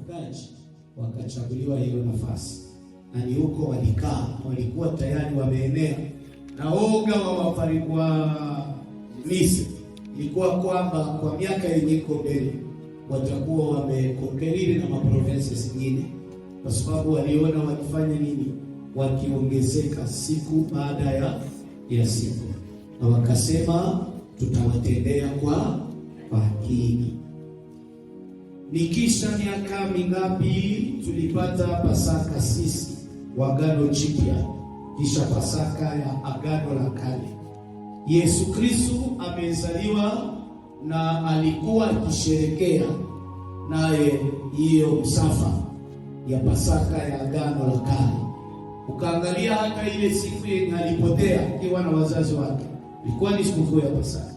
wachungaji wakachaguliwa hiyo nafasi, na ni huko walikaa, walikuwa tayari wameenea na oga wa Misri ilikuwa kwamba kwa miaka yenye iko mbele watakuwa wamekonkeriri na maprovinsi zingine, kwa sababu waliona wakifanya nini, wakiongezeka siku baada ya siku, na wakasema tutawatendea kwa haki. Nikisha miaka mingapi tulipata Pasaka sisi wa Agano Jipya, kisha Pasaka ya Agano la Kale. Yesu Kristo amezaliwa na alikuwa akisherekea naye hiyo msafa ya Pasaka ya Agano la Kale. Ukaangalia hata ile siku yenye alipotea akiwa na wazazi wake, ilikuwa ni sikukuu ya Pasaka.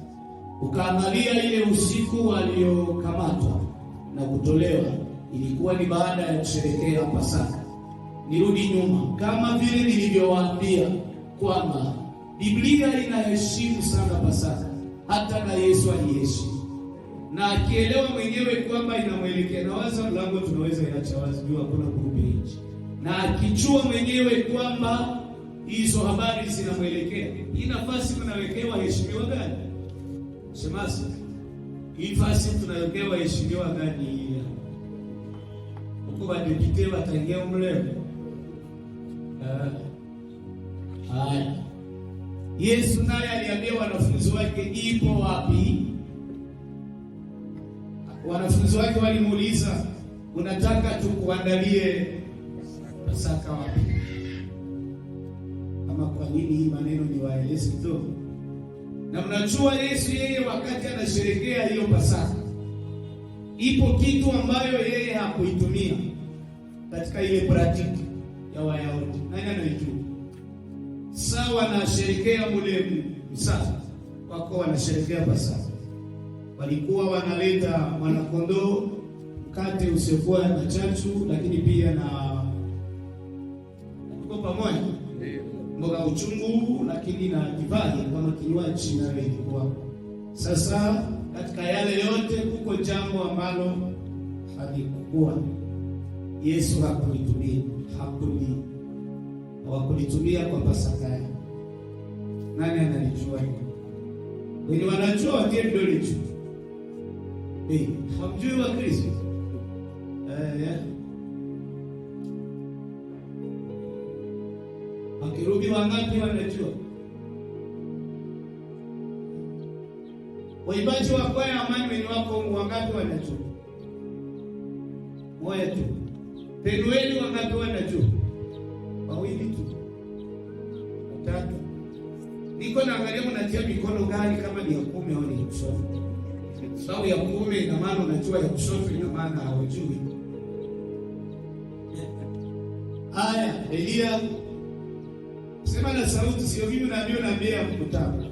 Ukaangalia ile usiku aliokamatwa na kutolewa, ilikuwa ni baada ya kusherekea Pasaka. Nirudi nyuma, kama vile nilivyowaambia kwamba Biblia inaheshimu sana Pasaka, hata na Yesu aliheshimu. Na akielewa mwenyewe kwamba inamwelekea, na waza mlango tunaweza iacha wazi juu hakuna kurubi nje. Na akijua mwenyewe kwamba hizo habari zinamwelekea, hii nafasi tunawekewa heshimiwa gani? Shemasi, hii nafasi tunawekewa heshimiwa gani hii? Huko badipite wataingia mleo. Haya. Yesu naye aliambia wanafunzi wake ipo wapi? Wanafunzi wake walimuuliza, unataka tukuandalie Pasaka wapi? Kama kwa nini hii maneno ni waeleze tu. Na mnajua Yesu yeye wakati anasherehekea hiyo Pasaka, ipo kitu ambayo yeye hakuitumia katika ile praktiki ya Wayahudi. Nani anaijua? Sawa na sherekea mule msasa wako wanasherekea Pasaka, walikuwa wanaleta mwanakondoo, mkate usiokuwa na chachu, lakini pia na pamoja mboga uchungu, lakini na divai kama kinywaji na ilikuwa. Sasa katika yale yote kuko jambo ambalo halikuwa Yesu hakulitumia, hawakulitumia kwa Pasaka. Nani analijua? Wenye wanajua watie vidole juu. Hamjui wa Kristo? Wakirubi wangapi wanajua? Waimbaji wa kwaya Amani wenye wako wangapi wanajua? Moja tu. Penueli wangapi wanajua? Wawili tu. Watatu. Niko naangalia mnatia mikono gani, kama ni ya 10 au ni ya kushoto. Sababu ya 10 ina maana unajua, ya kushoto ina maana hawajui. Haya, Elia sema na sauti, sio mimi naambia na mbele ya mkutano.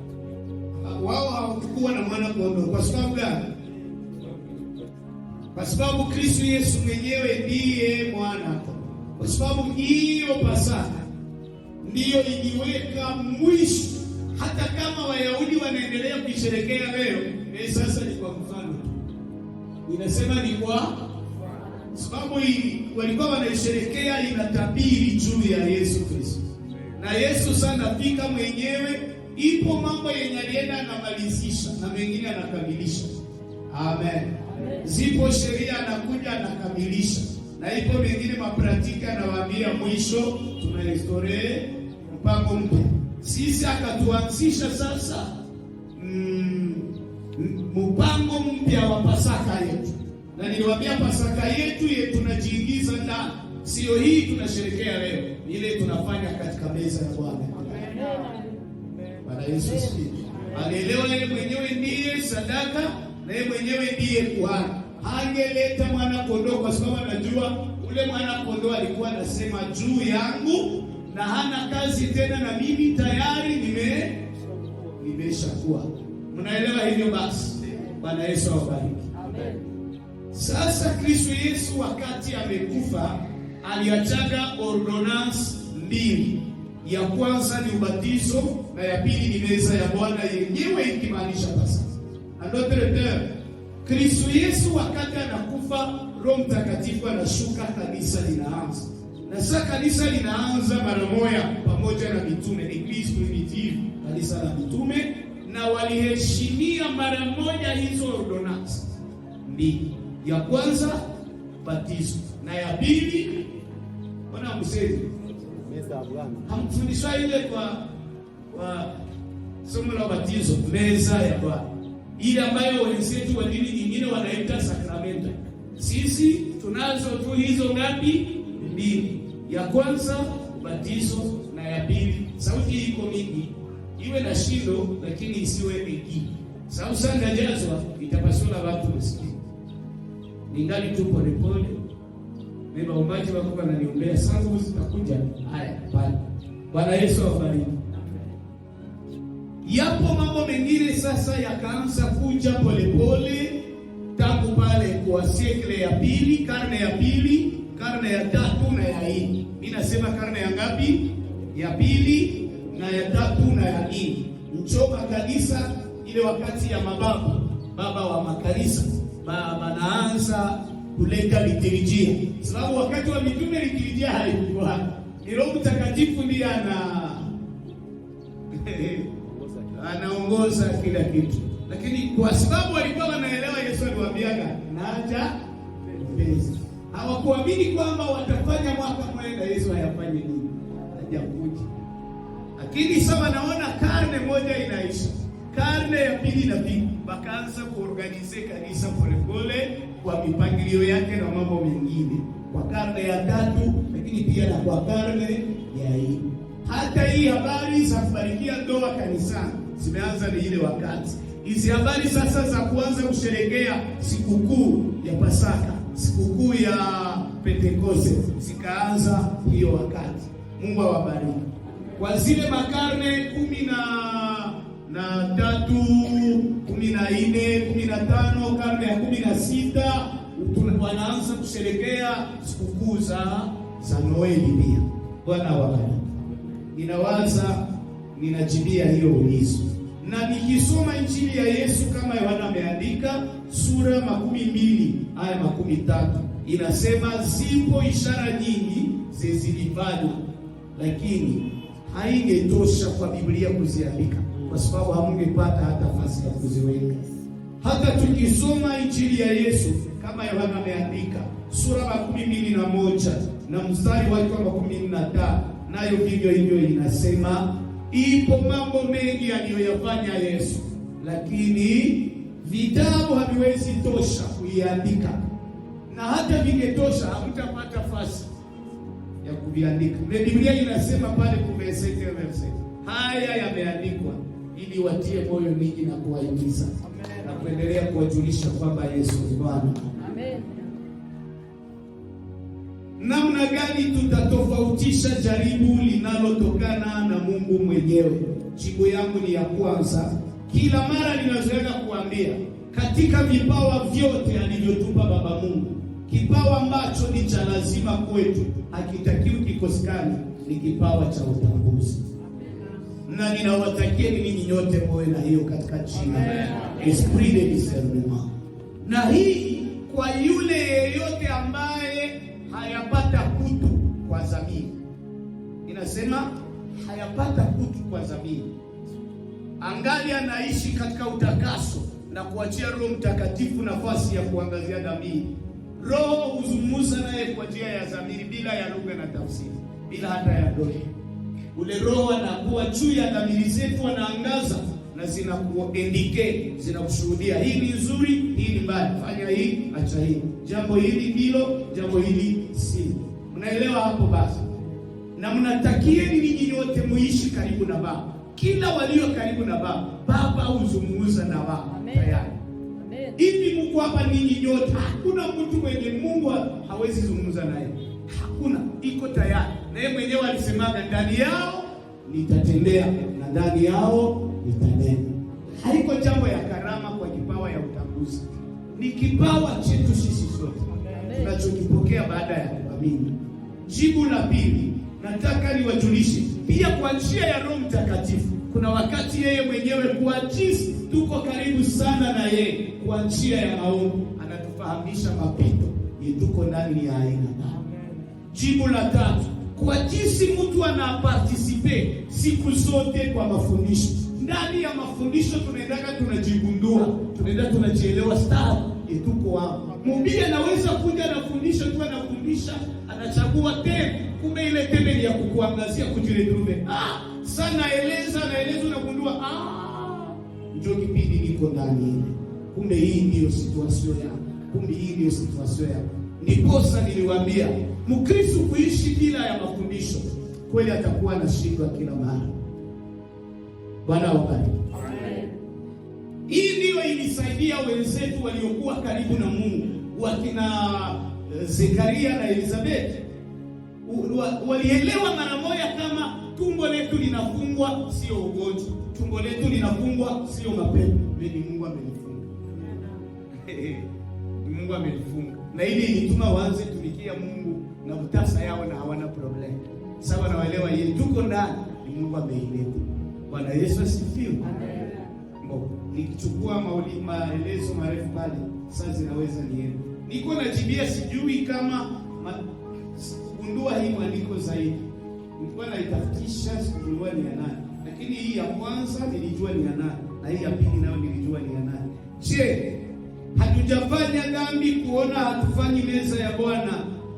Wao hawakuwa na mwana kondoo. Kwa sababu gani? Kwa sababu Kristo Yesu mwenyewe ndiye mwana. Kwa sababu hiyo Pasaka ndiyo iliweka mwisho. Hata kama Wayahudi wanaendelea kusherehekea leo, sasa ni kwa mfano. Inasema ni kwa sababu walikuwa wanaisherehekea inatabiri juu ya Yesu Kristo. Na Yesu sana fika mwenyewe, ipo mambo yenye alienda anamalizisha na mengine anakamilisha. Amen. Zipo sheria anakuja anakamilisha, na ipo mengine mapratika anawaambia mwisho tunarestorer mpango mpya. Sisi akatuanzisha sasa mpango mpya wa Pasaka yetu. Na niliwaambia Pasaka yetu tunajiingiza ndani. Sio hii tunasherehekea leo, ile tunafanya katika meza ya Bwana. Bwana Yesu asifiwe. Alielewa yeye mwenyewe ndiye sadaka na yeye mwenyewe ndiye kuhani. Hangeleta mwana kondoo kwa sababu anajua ule mwana kondoo alikuwa anasema juu yangu na hana kazi tena, na mimi tayari nimeshakuwa. Mnaelewa hivyo basi? Bwana Yesu awabariki. Amen. Sasa Kristo Yesu wakati amekufa aliachaga ordonance 2. Ya kwanza ni ubatizo na ya pili ni meza ya Bwana yenyewe ikimaanisha Pasaka. Andotre Kristo Yesu wakati anakufa, Roho Mtakatifu anashuka, kanisa linaanza. Na sasa kanisa linaanza mara moja pamoja na mitume, Eglise primitive, kanisa la mitume, na waliheshimia mara moja hizo ordonansi mbili. Ya kwanza batizo, na ya pili ona msezi meza ya Bwana. Hamfundishwa ile kwa somo la batizo, meza ya Bwana, ile ambayo wenzetu wa dini nyingine wanaita sakramenta. Sisi tunazo tu hizo ngapi? Mbili. Ya kwanza batizo na ya pili. Sauti iko mingi, iwe na shindo lakini isiwe eki. Sauti sana jazwa itapasula watu msikie. Ningali tu pole pole. Neba umaji wako wananiombea sangu zitakuja. Haya, pale. Bwana Yesu awabariki. Yapo mambo mengine sasa yakaanza kuja polepole tangu pale kwa sekle ya pili, karne ya pili, karne ya tatu na ya nne. Mimi nasema karne ya ngapi? Ya pili na ya tatu na ya nne. Mchoka kanisa ile wakati ya mababu, baba wa makanisa, baba naanza kuleta liturujia. Sababu wakati wa mitume liturujia haikuwa. Ni Roho Mtakatifu ndiye anaongoza kila kitu. Lakini kwa sababu walikuwa wanaelewa, Yesu aliwaambiaga naja mpenzi. Hawakuamini kwamba watafanya mwaka mwenda Yesu hayafanye nini. Hajakuja. Lakini sasa naona karne moja inaisha. Karne ya pili inafika. Wakaanza kuorganize kanisa polepole kwa mipangilio yake na mambo mengine. Kwa karne ya tatu, lakini pia na kwa karne ya nne. Hata hii habari za kubarikia ndoa kanisani zimeanza ni ile wakati. Hizi habari sasa za kuanza kusherehekea sikukuu ya Pasaka, sikukuu ya Pentekoste zikaanza hiyo wakati. Mungu awabariki. Kwa zile makarne 13, 14, 15, karne ya 16 wanaanza kusherehekea sikukuu za Noeli pia. Bwana awabariki. Ninawaza ninajibia hiyo ulizo. Na nikisoma Injili ya Yesu kama Yohana ameandika sura 12 aya 13 inasema zipo ishara nyingi zilizofanywa, lakini haingetosha kwa Biblia kuziandika kwa sababu hamungepata hata nafasi ya kuziweka. Hata tukisoma Injili ya Yesu kama Yohana ameandika sura 12 na mstari wake wa 15, nayo vivyo hivyo inasema ipo mambo mengi aliyoyafanya Yesu, lakini vitabu haviwezi tosha kuiandika, na hata vingetosha hamtapata nafasi ya kuviandika. Na Biblia inasema pale kwa verse haya yameandikwa ili watie moyo ninyi na kuwahimiza na kuendelea kuwajulisha kwamba Yesu ni Bwana. Amen. Namna gani tutatofautisha jaribu linalotokana na Mungu mwenyewe? Jibu yangu ni ya kwanza, kila mara ninazoea kuambia, katika vipawa vyote alivyotupa Baba Mungu, kipawa ambacho ni cha lazima kwetu, hakitakiwi kikosekane, ni kipawa cha utambuzi. Na ninawatakia ninyi nyote moe na hiyo katika jina esprit de discernement. Na hii kwa yule yeyote ambaye hayapata kutu kwa dhamiri. Inasema hayapata kutu kwa dhamiri, angali anaishi katika utakaso na kuachia Roho Mtakatifu nafasi ya kuangazia dhamiri. Roho huzungumza naye kwa njia ya dhamiri, bila ya lugha na tafsiri, bila hata ya doto. Ule Roho anakuwa juu ya dhamiri zetu, anaangaza na zinakuindicate, zinakushuhudia hii ni nzuri, hii ni mbaya, fanya hii, acha hii, jambo hili ndilo, jambo hili si. Unaelewa hapo basi? Na mnatakieni ninyi nyote muishi karibu na Baba. Kila walio karibu na Baba huzungumza na wao tayari. Amen. Hivi mko hapa ninyi nyote, hakuna mtu mwenye Mungu hawezi zungumza naye. Hakuna, iko tayari. Na yeye mwenyewe alisemaga ndani yao nitatembea na ndani yao nitanena. Haiko jambo ya karama kwa kipawa ya utambuzi. Ni kipawa chetu sisi sote. Tunachokipokea baada ya kuamini. Jibu la pili, nataka niwajulishe pia kwa njia ya Roho Mtakatifu. Kuna wakati yeye mwenyewe kwa jinsi tuko karibu sana na yeye kwa njia ya maombi, anatufahamisha mapito tuko ndani ya aina gani. Jibu la tatu, kwa jinsi mtu anapartisipe siku zote kwa mafundisho. Ndani ya mafundisho tunaendaka tunajigundua, tunaenda tunajielewa stari tuko hapo. Mhubiri anaweza kuja na fundisho tu, anafundisha, anachagua teme, kumbe ile teme ni ya kukuangazia kujiretrouver. Sana naeleza unagundua njoo kipindi niko ndani. Kumbe hii ndio situation yangu. Ndiposa niliwaambia Mkristo kuishi bila ya mafundisho kweli atakuwa na shida kila mara. Bwana wabariki. Amen. Hii ndio ilisaidia wenzetu waliokuwa karibu na Mungu, wakina Zekaria na Elizabeth. Walielewa mara moja kama tumbo letu linafungwa sio ugonjwa, tumbo letu linafungwa sio mapepo. Mimi Mungu amenifunga. Mungu amenifunga. Na ili ilituma waanze tumikia Mungu na utasa yao na hawana problem. Sawa na waelewa yeye tuko ndani, Mungu ameileta. Bwana Yesu asifiwe. Amen. Nikichukua maelezo marefu pale, sasa zinaweza niende. Niko najibia sijui kama kugundua hii maandiko zaidi. Nilikuwa naitafutisha sikujua ni ya nani. Lakini hii ya kwanza nilijua ni ya nani, na hii ya pili nayo nilijua ni ya nani. Je, hatujafanya dhambi kuona hatufanyi meza ya Bwana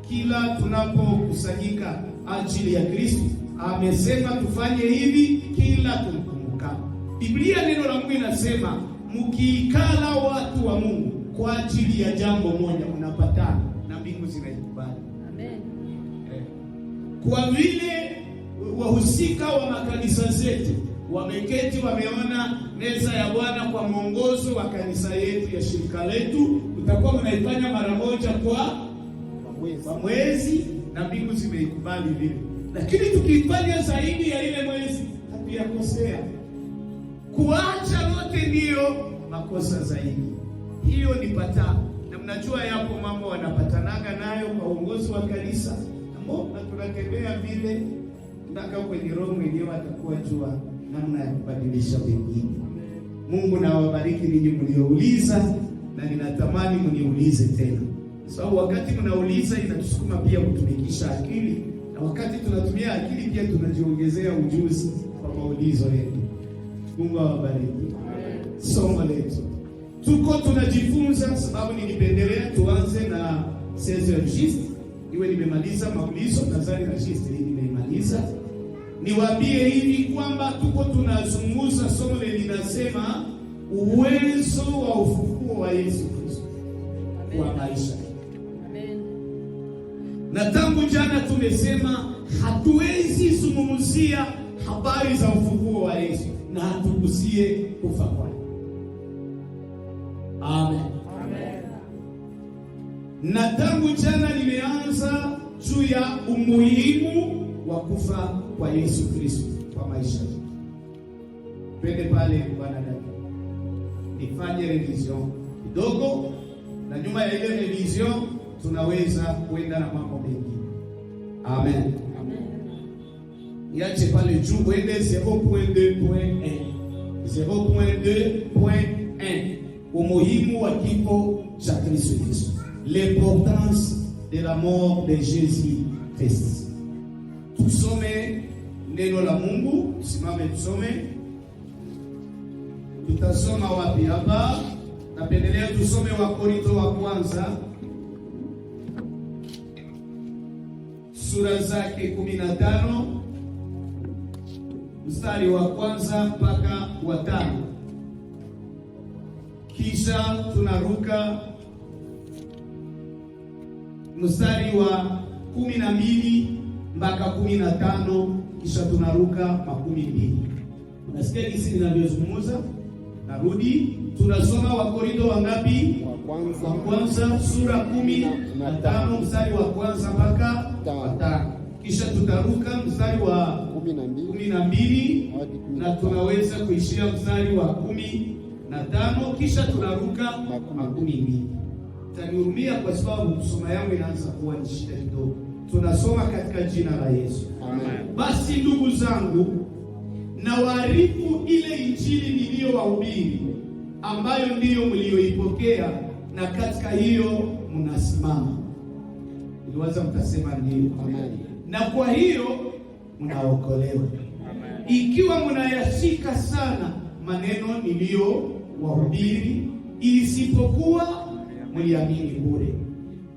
kila tunapokusanyika ajili ya Kristo? Amesema tufanye hivi kila tunapokumbuka. Biblia neno la Mungu inasema mkiikala watu wa Mungu kwa ajili ya jambo moja mnapatana na mbingu zinaikubali. Amen. Kwa vile wahusika wa makanisa zetu wameketi wameona meza ya Bwana kwa mwongozo wa kanisa yetu ya shirika letu, tutakuwa mnaifanya mara moja kwa mwezi na mbingu zimeikubali vile. Lakini tukifanya zaidi ya ile mwezi hatuyakosea. Kuacha lote ndiyo makosa zaidi. Hiyo ni patana. Na mnajua yapo mambo wanapatanaga nayo kwa uongozi wa kanisa. Na tunatembea vile mpaka kwenye roho mwenyewe atakuwa jua namna ya kubadilisha wengine. Mungu na wabariki ninyi mliouliza, na ninatamani mniulize tena. Sababu wakati mnauliza inatusukuma pia kutumikisha akili, na wakati tunatumia akili pia tunajiongezea ujuzi kwa maulizo yetu. Mungu awabariki. Somo letu tuko tunajifunza, sababu nilipendelea tuanze na sense of gist. Iwe nimemaliza maulizo nadhani na gist nimemaliza. Niwaambie hivi kwamba tuko tunazungumza somo linasema uwezo wa ufufuo wa Yesu Kristo kwa maisha. Amen. Na tangu jana tumesema hatuwezi zungumzia habari za ufufuo wa Yesu na hatugusie kufa kwake. Amen. Amen. Na tangu jana nimeanza juu ya umuhimu wa kufa kwa Yesu Kristo kwa maisha. Pende pale Bwana dada. Nifanye revision kidogo, na nyuma ya ile revision tunaweza kwenda na mambo mengi. Amen. Amen. Niache pale juu kwende 0.2.1. 0.2.1. Umuhimu wa kifo cha Kristo Yesu. L'importance de la mort de Jésus Christ. Tusome neno la Mungu, simame tusome. Tutasoma wapi hapa? Napendelea tusome Wakorintho wa kwanza sura zake 15 mstari wa kwanza mpaka wa 5. Kisha tunaruka mstari wa 12 mpaka 15, kisha tunaruka 12. Unasikia jinsi ninavyozungumza? Narudi, tunasoma Wakorintho wangapi? Wa kwanza sura 15 mstari wa kwanza mpaka 5. Kisha tutaruka mstari wa 12 na tunaweza kuishia mstari wa 15, kisha tunaruka 12. Tanihurumia kwa sababu kusoma yangu inaanza kuwa ni shida kidogo. Tunasoma katika jina la Yesu. Amen. Basi ndugu zangu, na waarifu ile injili niliyowahubiri, ambayo ndiyo mlioipokea, na katika hiyo mnasimama. Iliwaza mtasema ndio. Na kwa hiyo mnaokolewa, ikiwa mnayashika sana maneno niliyowahubiri, isipokuwa mliamini bure.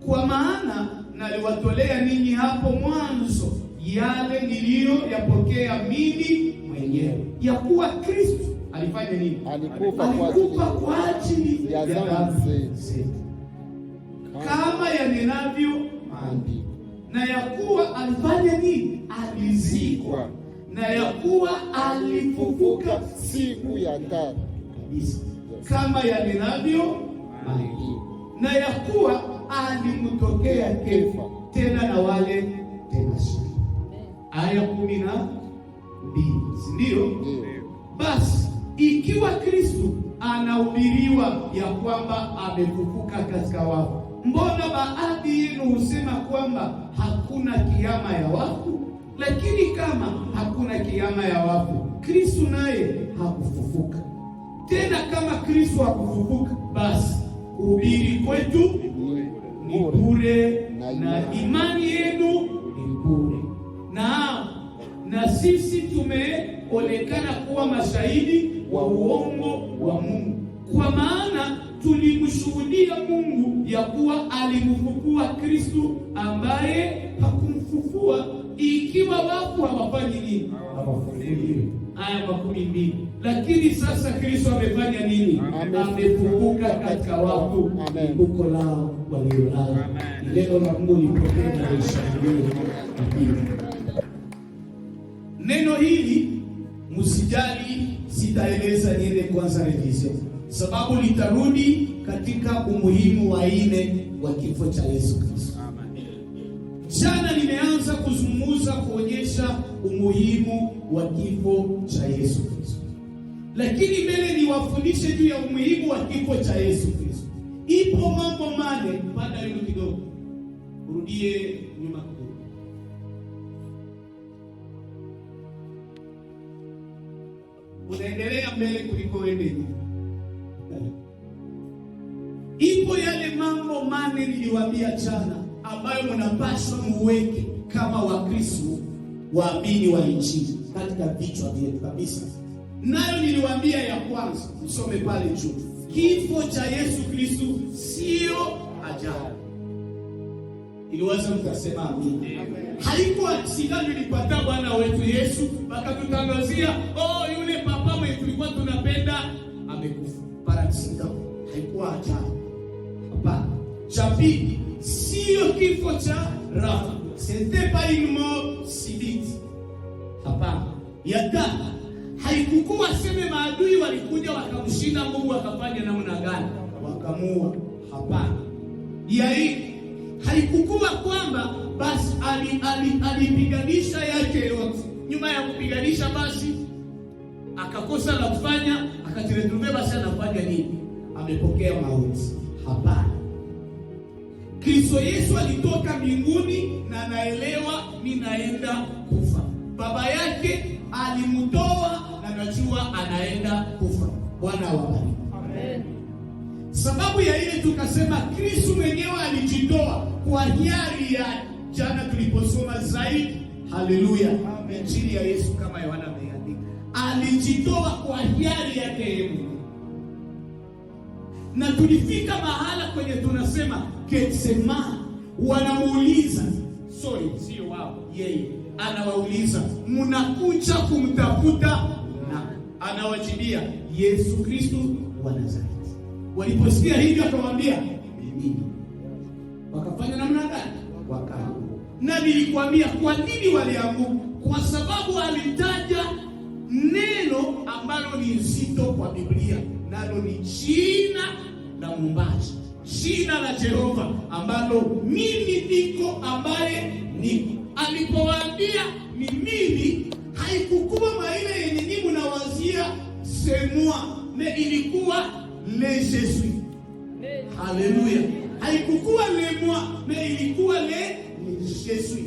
Kwa maana naliwatolea ninyi hapo mwanzo yale niliyoyapokea mimi mwenyewe, ya kuwa Kristo alifanya nini? Alikufa kwa ajili ya dhambi zetu, kama yanenavyo maandiko, na ya kuwa alifanya nini? Alizikwa, na ya kuwa alifufuka siku ya tatu kabisa, kama yanenavyo maandiko, na ya kuwa alimtokea Kefa, tena na wale tena sana. Aya 12, si ndio? Basi ikiwa Kristo anahubiriwa ya kwamba amefufuka katika wafu, mbona baadhi yenu husema kwamba hakuna kiama ya wafu? Lakini kama hakuna kiama ya wafu, Kristo naye hakufufuka. Tena kama Kristo hakufufuka, basi kuhubiri kwetu ni bure, na imani yenu ni bure. Na sisi tumeonekana kuwa mashahidi wa uongo wa Mungu, kwa maana tulimshuhudia Mungu ya kuwa alimfufua Kristo ambaye hakumfufua, ikiwa wafu hawafanyi nini? Hawafufuliwi. Aya 12. Lakini sasa Kristo amefanya nini? Amefufuka katika wafu, limbuko lao waliolala. Neno la Mungu lipokee na lishangilie. Neno hili msijali, sitaeleza, niende kwanza revision, sababu litarudi katika umuhimu wa nne wa kifo cha Yesu Kristo. Jana nimeanza kuzungumza kuonyesha umuhimu wa kifo cha Yesu Kristo, lakini mbele niwafundishe juu ya umuhimu wa kifo cha Yesu Kristo. Ipo mambo mane, baada ya kidogo urudie nyuma kidogo. Unaendelea mbele kuliko wewe. Ipo yale mambo mane niliwaambia jana, ambayo mnapaswa muweke kama Wakristo waamini wa Injili katika vichwa vyetu kabisa. Nayo niliwaambia ya kwanza, msome pale juu, kifo cha Yesu Kristo sio ajali. Iliwaza mtasema amini. Haikuwa sika nilipata Bwana wetu Yesu bakatutangazia, yule papa mwetu tulikuwa tunapenda amekufa. Parasita. Haikuwa ajali. Hapana. Cha pili, sio kifo cha rafa. C'était pas une mort subite. Hapana. Ya tatu, haikukuwa sema maadui walikuja wakamshinda Mungu wakafanya namna gani? Wakamuua. Hapana. Ya nne, haikukuwa kwamba basi alipiganisha yake yote. Nyuma ya kupiganisha basi akakosa la kufanya, akatiretume basi anafanya nini? Amepokea mauti. Hapana. Kristo Yesu alitoka mbinguni na anaelewa ninaenda kufa. Baba yake alimtoa na najua anaenda kufa. Bwana awabariki. Amen. Sababu ya ile tukasema Kristo mwenyewe alijitoa kwa hiari ya jana tuliposoma zaidi. Haleluya. Injili ya Yesu kama Yohana ameandika. Alijitoa kwa hiari yake yeye. Na tulifika mahala kwenye tunasema Getsemani, wanamuuliza, sio wao, yeye anawauliza, mnakuja kumtafuta? Na anawajibia, Yesu Kristo wa Nazareti. Waliposikia hivyo akamwambia, mimi. Wakafanya namna gani? Wakaanguka. Na nilikwambia kwa nini walianguka? Kwa sababu alitaja neno ambalo ni nzito kwa Biblia, nalo ni jina la Muumbaji, jina la Jehova ambalo mimi niko ambaye niko. Alipowaambia ni mimi, haikukuwa maana yenye nyinyi mnawazia semua, na ilikuwa le Jésus. Haleluya. Haikukuwa le moi, na ilikuwa le Jésus.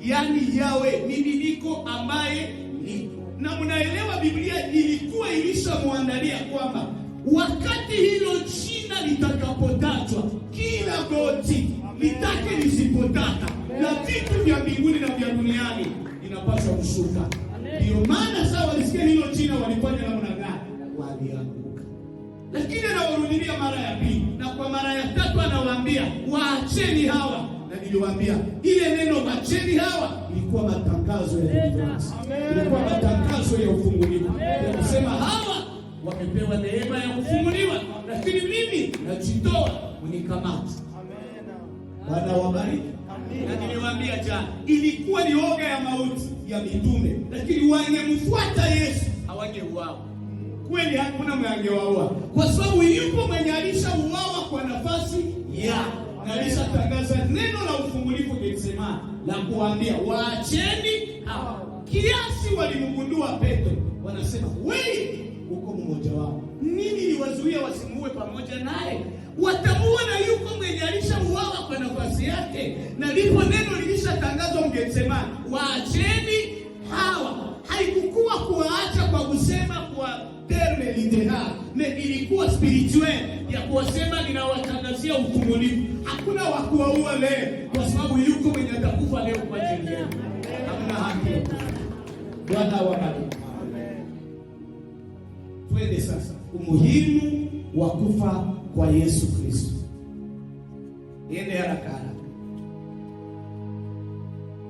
Yaani yawe mimi niko ambaye niko. Na mnaelewa Biblia ilikuwa ilishamwandalia kwamba wakati hilo jina litakapotajwa, kila goti litake lisipotaka, na vitu vya mbinguni na vya duniani inapaswa kushuka. Ndio maana sasa walisikia hilo jina walifanya namna gani? Walianguka. Lakini anawarudia mara ya pili, na kwa mara ya tatu anawaambia waacheni hawa. Na niliwaambia ile neno waacheni hawa ilikuwa matangazo ya deliverance. Ilikuwa matangazo ya ufunguliwa. Ya kusema hawa wamepewa neema ya kufunguliwa, lakini mimi najitoa unikamata. Bwana wabariki. Na niliwaambia jana, ilikuwa ni oga ya mauti ya mitume, lakini wangemfuata Yesu hawangeuawa. Kweli hakuna mwangewaua, kwa sababu yupo mwenye alishauawa kwa nafasi ya, na alishatangaza neno la ufungulivu Getsemani la kuambia waacheni hawa. Kiasi walimgundua Petro, wanasema wewe uko mmoja wao, nini liwazuia wasimuue pamoja naye? Watamuona yuko mwenye alishauawa kwa nafasi yake, na lipo neno lilishatangazwa Getsemani, waacheni hawa. Haikukuwa kuwaacha kwa kusema kwa terme literal, ilikuwa spirituel ya kuwasema ninawatangazia ufungulivu. Hakuna wa kuwaua leo, kwa sababu yuko mwenye atakufa leo kwa ajili yenu. Hamna haki. Bwana wabariki. Twende sasa umuhimu wa kufa kwa Yesu Kristo. Niende haraka.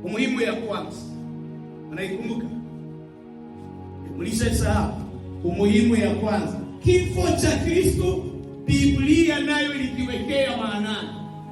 Umuhimu ya kwanza, unaikumbuka? Mlishasahau umuhimu ya kwanza, kifo cha Kristo. Biblia nayo ilikiwekea maana.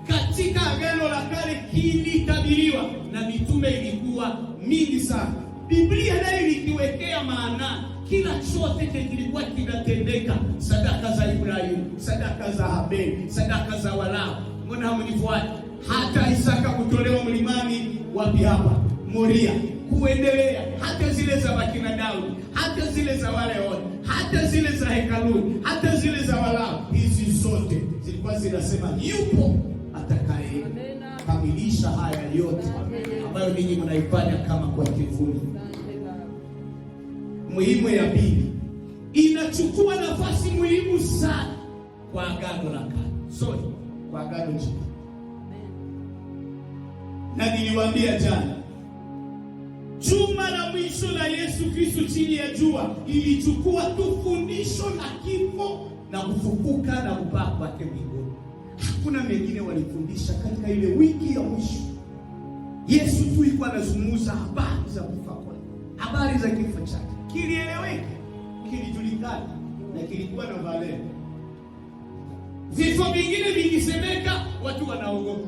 Katika Agano la Kale kilitabiriwa na mitume ilikuwa mingi sana. Biblia nayo ilikiwekea maana. Kila chote kilikuwa kinatendeka, sadaka za Ibrahimu, sadaka za Habeli, sadaka za Walawi. Mbona hamnifuati? Hata Isaka kutolewa mlimani wapi hapa? Moria. Kuendelea hata zile za wakina Daudi, hata zile za wale wote, hata zile za hekaluni, hata zile za Walawi, hizi zote zilikuwa zinasema yupo atakaye kamilisha haya yote ambayo ninyi mnaifanya kama kwa kivuli. Muhimu ya pili, inachukua nafasi muhimu sana kwa Agano la Kale, kwa Agano Jipya. Na niliwaambia jana, juma la mwisho la Yesu Kristo chini ya jua ilichukua tu fundisho la kifo na kufufuka na kupaa kwake mbinguni. Hakuna mengine walifundisha katika ile wiki ya mwisho. Yesu tu alikuwa anazungumza habari za kufa kwake, habari za kifo chake. Kilieleweka, kilijulikana na kilikuwa na value. Vifo vingine vingisemeka, watu wanaogopa.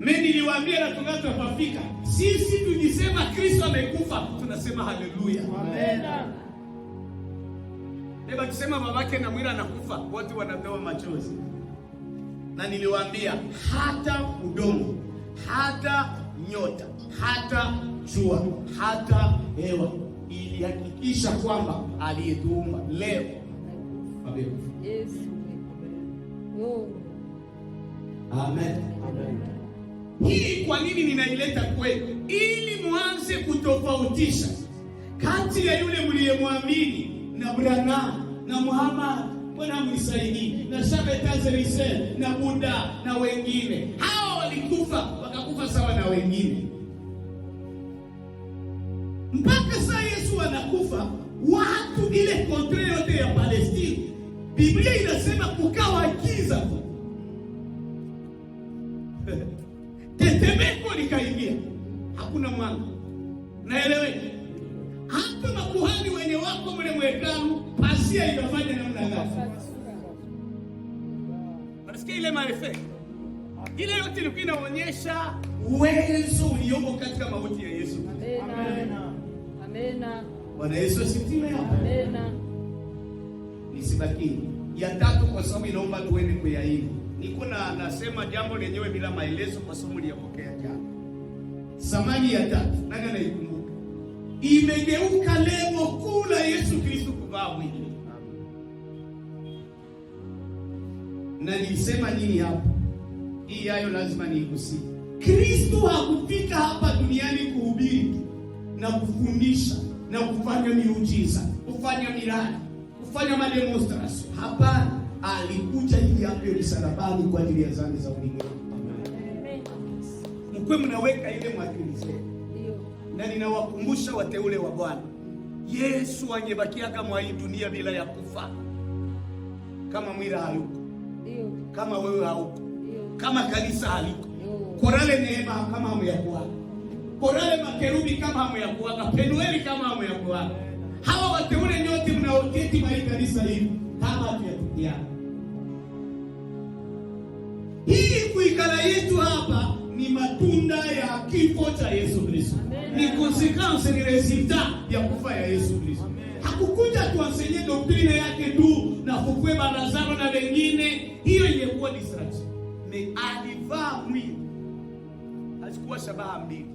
Mimi niliwaambia na tunatapafika. Sisi tujisema Kristo amekufa, tunasema haleluya. Amen. Leba kusema babake na mwira anakufa, watu wanatoa machozi. Na niliwaambia hata udongo, hata nyota, hata jua, hata hewa ilihakikisha kwamba aliyetuumba leo amekufa. Yes. Amen. Amen. Hii kwa nini ninaileta kwenu? Ili muanze kutofautisha kati ya yule mliyemwamini na Branham na Muhammad, Bwana mnisaidie, na Shabetazerise na Buddha na wengine. Hao walikufa, wakakufa sawa na wengine. Mpaka saa Yesu anakufa, watu ile kontre yote ya Palestina, Biblia inasema kukawa giza. Tetemeko likaingia, hakuna mwanga. Naeleweka? Hata makuhani wenye wako mle mwekalu, pasia ikafanya namna gani? Unasikia ile marefe? Ile yote ilikuwa inaonyesha uwezo uliomo katika mauti ya Yesu. Amen. Amen. Bwana Yesu asifiwe. Amen. Nisibaki ya tatu kwa sababu inaomba tuende kwa hili. Niko nasema jambo lenyewe bila maelezo kwa sababu nilipokea jana. Samani ya tatu, nani anaikumbuka? Imegeuka lengo kuu la Yesu Kristo kuvaa mwili. Na nilisema nini hapo? Hii yayo lazima niigusie. Kristo hakufika hapa duniani kuhubiri na kufundisha na kufanya miujiza. kufanya miradi, kufanya mademonstration. Hapana, alikuja ili ape msalabani kwa ajili ya dhambi za ulimwengu. Mkwe mnaweka ile mwakili zenu. Na ninawakumbusha wateule wa Bwana, Yesu angebakia kama hii dunia bila ya kufa. Kama mwira hayuko, kama wewe hauko, kama kanisa haliko, Korale Neema kama hamuyakuwa, Korale Makerubi kama hamuyakuwa, Penueli kama hamuyakuwa, hawa wateule nyote mnaoketi mahali kanisa hili kama hatuyatukia. Hii kuikala yetu hapa ni matunda ya kifo cha Yesu Kristo. Ni consequence, ni resultat ya kufa ya Yesu Kristo. Hakukuja tuansenye doktrine yake tu na kukwe Lazaro na wengine, hiyo ilikuwa distraction. Ni alivaa mwili, alikuwa shabaha mbili,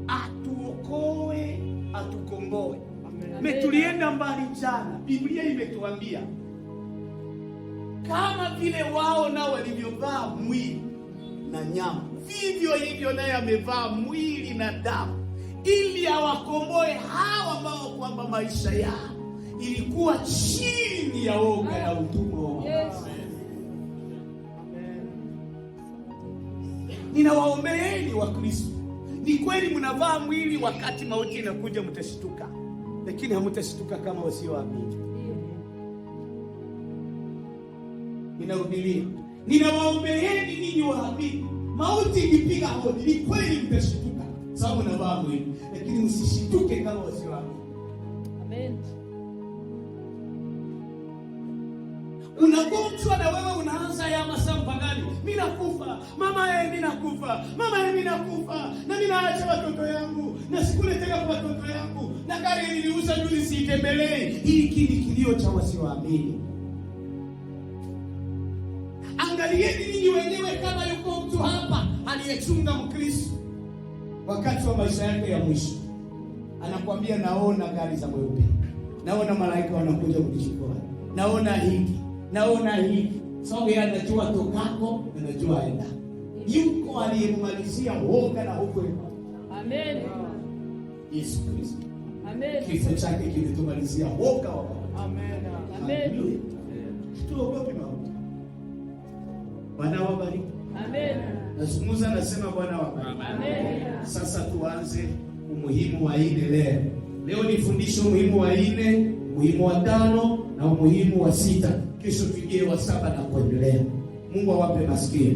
atuokoe, atukomboe. Tulienda mbali jana, Biblia imetuambia kama vile wao nao walivyovaa mwili na nyama, vivyo hivyo naye amevaa mwili na damu, ili awakomboe hawa ambao kwamba maisha yao ilikuwa chini ya woga na utumwa. Ninawaombeeni wa Kristo, ni kweli mnavaa mwili, wakati mauti inakuja mtashituka, lakini hamtashituka kama wasioamini. Ninarudia, ninawaombeeni ninyi waamini, mauti ikipiga hodi, ni kweli mtashituka sababu mnavaa mwili, lakini msishituke kama wasioamini. Amen. Unagonjwa na wewe unaanza ya masambangani, mimi nakufa, mama mimi nakufa, mama mimi nakufa, na mimi naacha watoto yangu, na sikule tena kwa watoto yangu, na gari niliuza juzi siitembelee. Hiki ni kilio cha wasioamini. Angalieni ninyi wenyewe kama yuko mtu hapa aliyechunga Mkristo wakati wa maisha yake ya mwisho, anakuambia naona gari za mweupe, naona malaika wanakuja kunichukua, naona hiki, naona hiki. Sababu yeye anajua tokako, anajua aenda. Yuko aliyemalizia woga na hofu. Amen. Yesu Kristo. Amen. Kifo chake kilitumalizia woga wa Baba. Amen. Amen. Tuogope mauti. Bwana wabariki. Amen. Nazungumza nasema Bwana wabariki. Amen. Sasa tuanze umuhimu wa ine leo. Leo nifundishe umuhimu wa ine, umuhimu wa tano na umuhimu wa sita. Kesho tujie wa saba na kuendelea. Mungu awape masikio.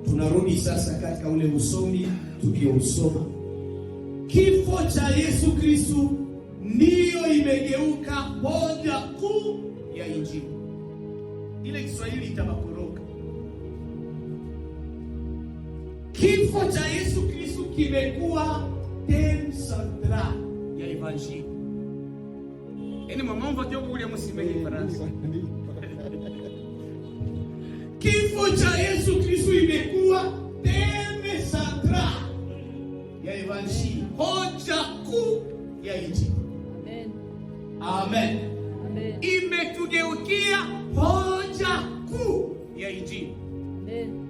Tunarudi sasa katika ule usomi tuliousoma. Kifo cha Yesu Kristo ndiyo imegeuka hoja kuu ya Injili. Ile Kiswahili itabakoroka. Kifo cha Yesu Kristo kimekuwa theme central ya Evanjili. Yaani mama mvakio kule msimenye Faransa. Kifo cha Yesu Kristo imekuwa theme central ya Evanjili, hoja kuu ya Injili. Amen. Amen. Amen. Imetugeukia hoja kuu ya Injili. Amen.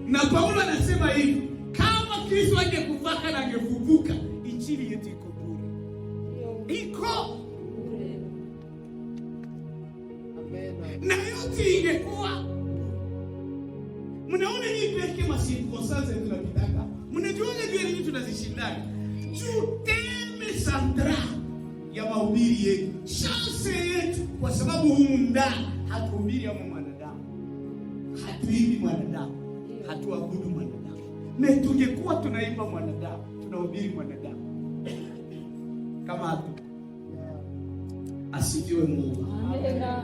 Na Paulo anasema hivi, kama Kristo angekufaka na angefufuka, Injili yetu iko bure. Iko bure. Amen. Na yote ingekuwa, mnaona hii peke masirkonsanse tunapitaka. Mnajua nini tunazishindana? Tuteme santra ya mahubiri yetu, chance yetu, kwa sababu humu ndani hatuhubiri ya mwanadamu, hatuimbi mwanadamu, hatuabudu mwanadamu. Na tungekuwa tunaimba mwanadamu, tunahubiri mwanadamu, kama hatu asifiwe Mungu. Amina.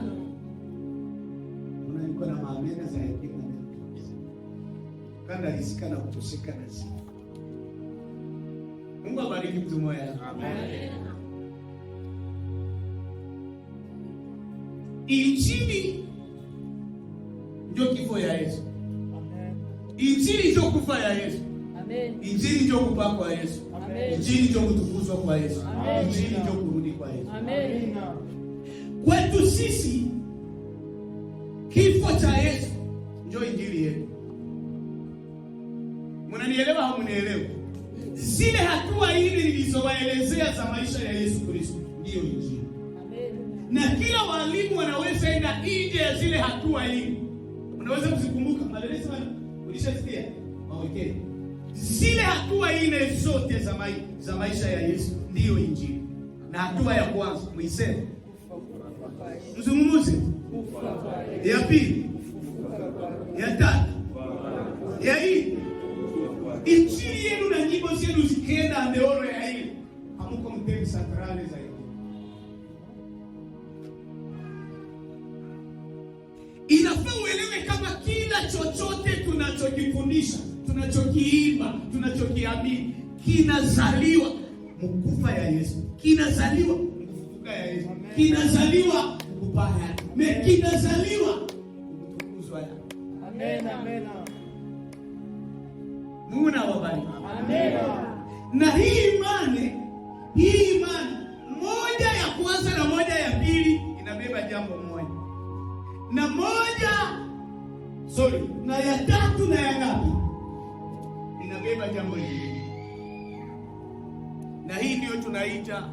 Unalikuwa na maamena za hekima kana risika na kutosheka na sifa. Mungu abariki mtu mmoja. Amen. Injili ndio kifo ya Yesu. Amen. Injili ndio kufa ya Yesu. Amen. Injili ndio kupaa kwa Yesu. Amen. Injili ndio kutukuzwa kwa Yesu. Amen. Injili ndio kurudi kwa Yesu. Amen. Kwetu sisi kifo cha Yesu ndio injili yetu. Mnanielewa au mnielewa? zile hatua hizi nilizowaelezea za maisha ya Yesu Kristo ndiyo Injili. Na kila walimu wanaweza enda nje ya zile hatua hizi. Unaweza kuzikumbuka maelezo ulishasikia mawekeni. Zile hatua nne zote za maisha ya Yesu ndiyo Injili. Na hatua ya kwanza muiseme, mzungumuze. Ya pili, ya tatu, ya hii Injili yenu na nyimbo zenu zikienda ameoro ya hii, hamuko mtemi sakrale zaidi. Inafaa uelewe kama kila chochote tunachokifundisha, tunachokiimba, tunachokiamini kinazaliwa mkufa ya Yesu, kinazaliwa mkufufuka ya Yesu, kinazaliwa kupaya, kinazaliwa kutukuzwa. Amen, amen. Mungu na wabariki. Amen. Na hii imani moja ya kwanza na moja ya pili inabeba jambo moja. Na ya tatu na ya ngapi inabeba jambo lingine. Na hii ndio tunaita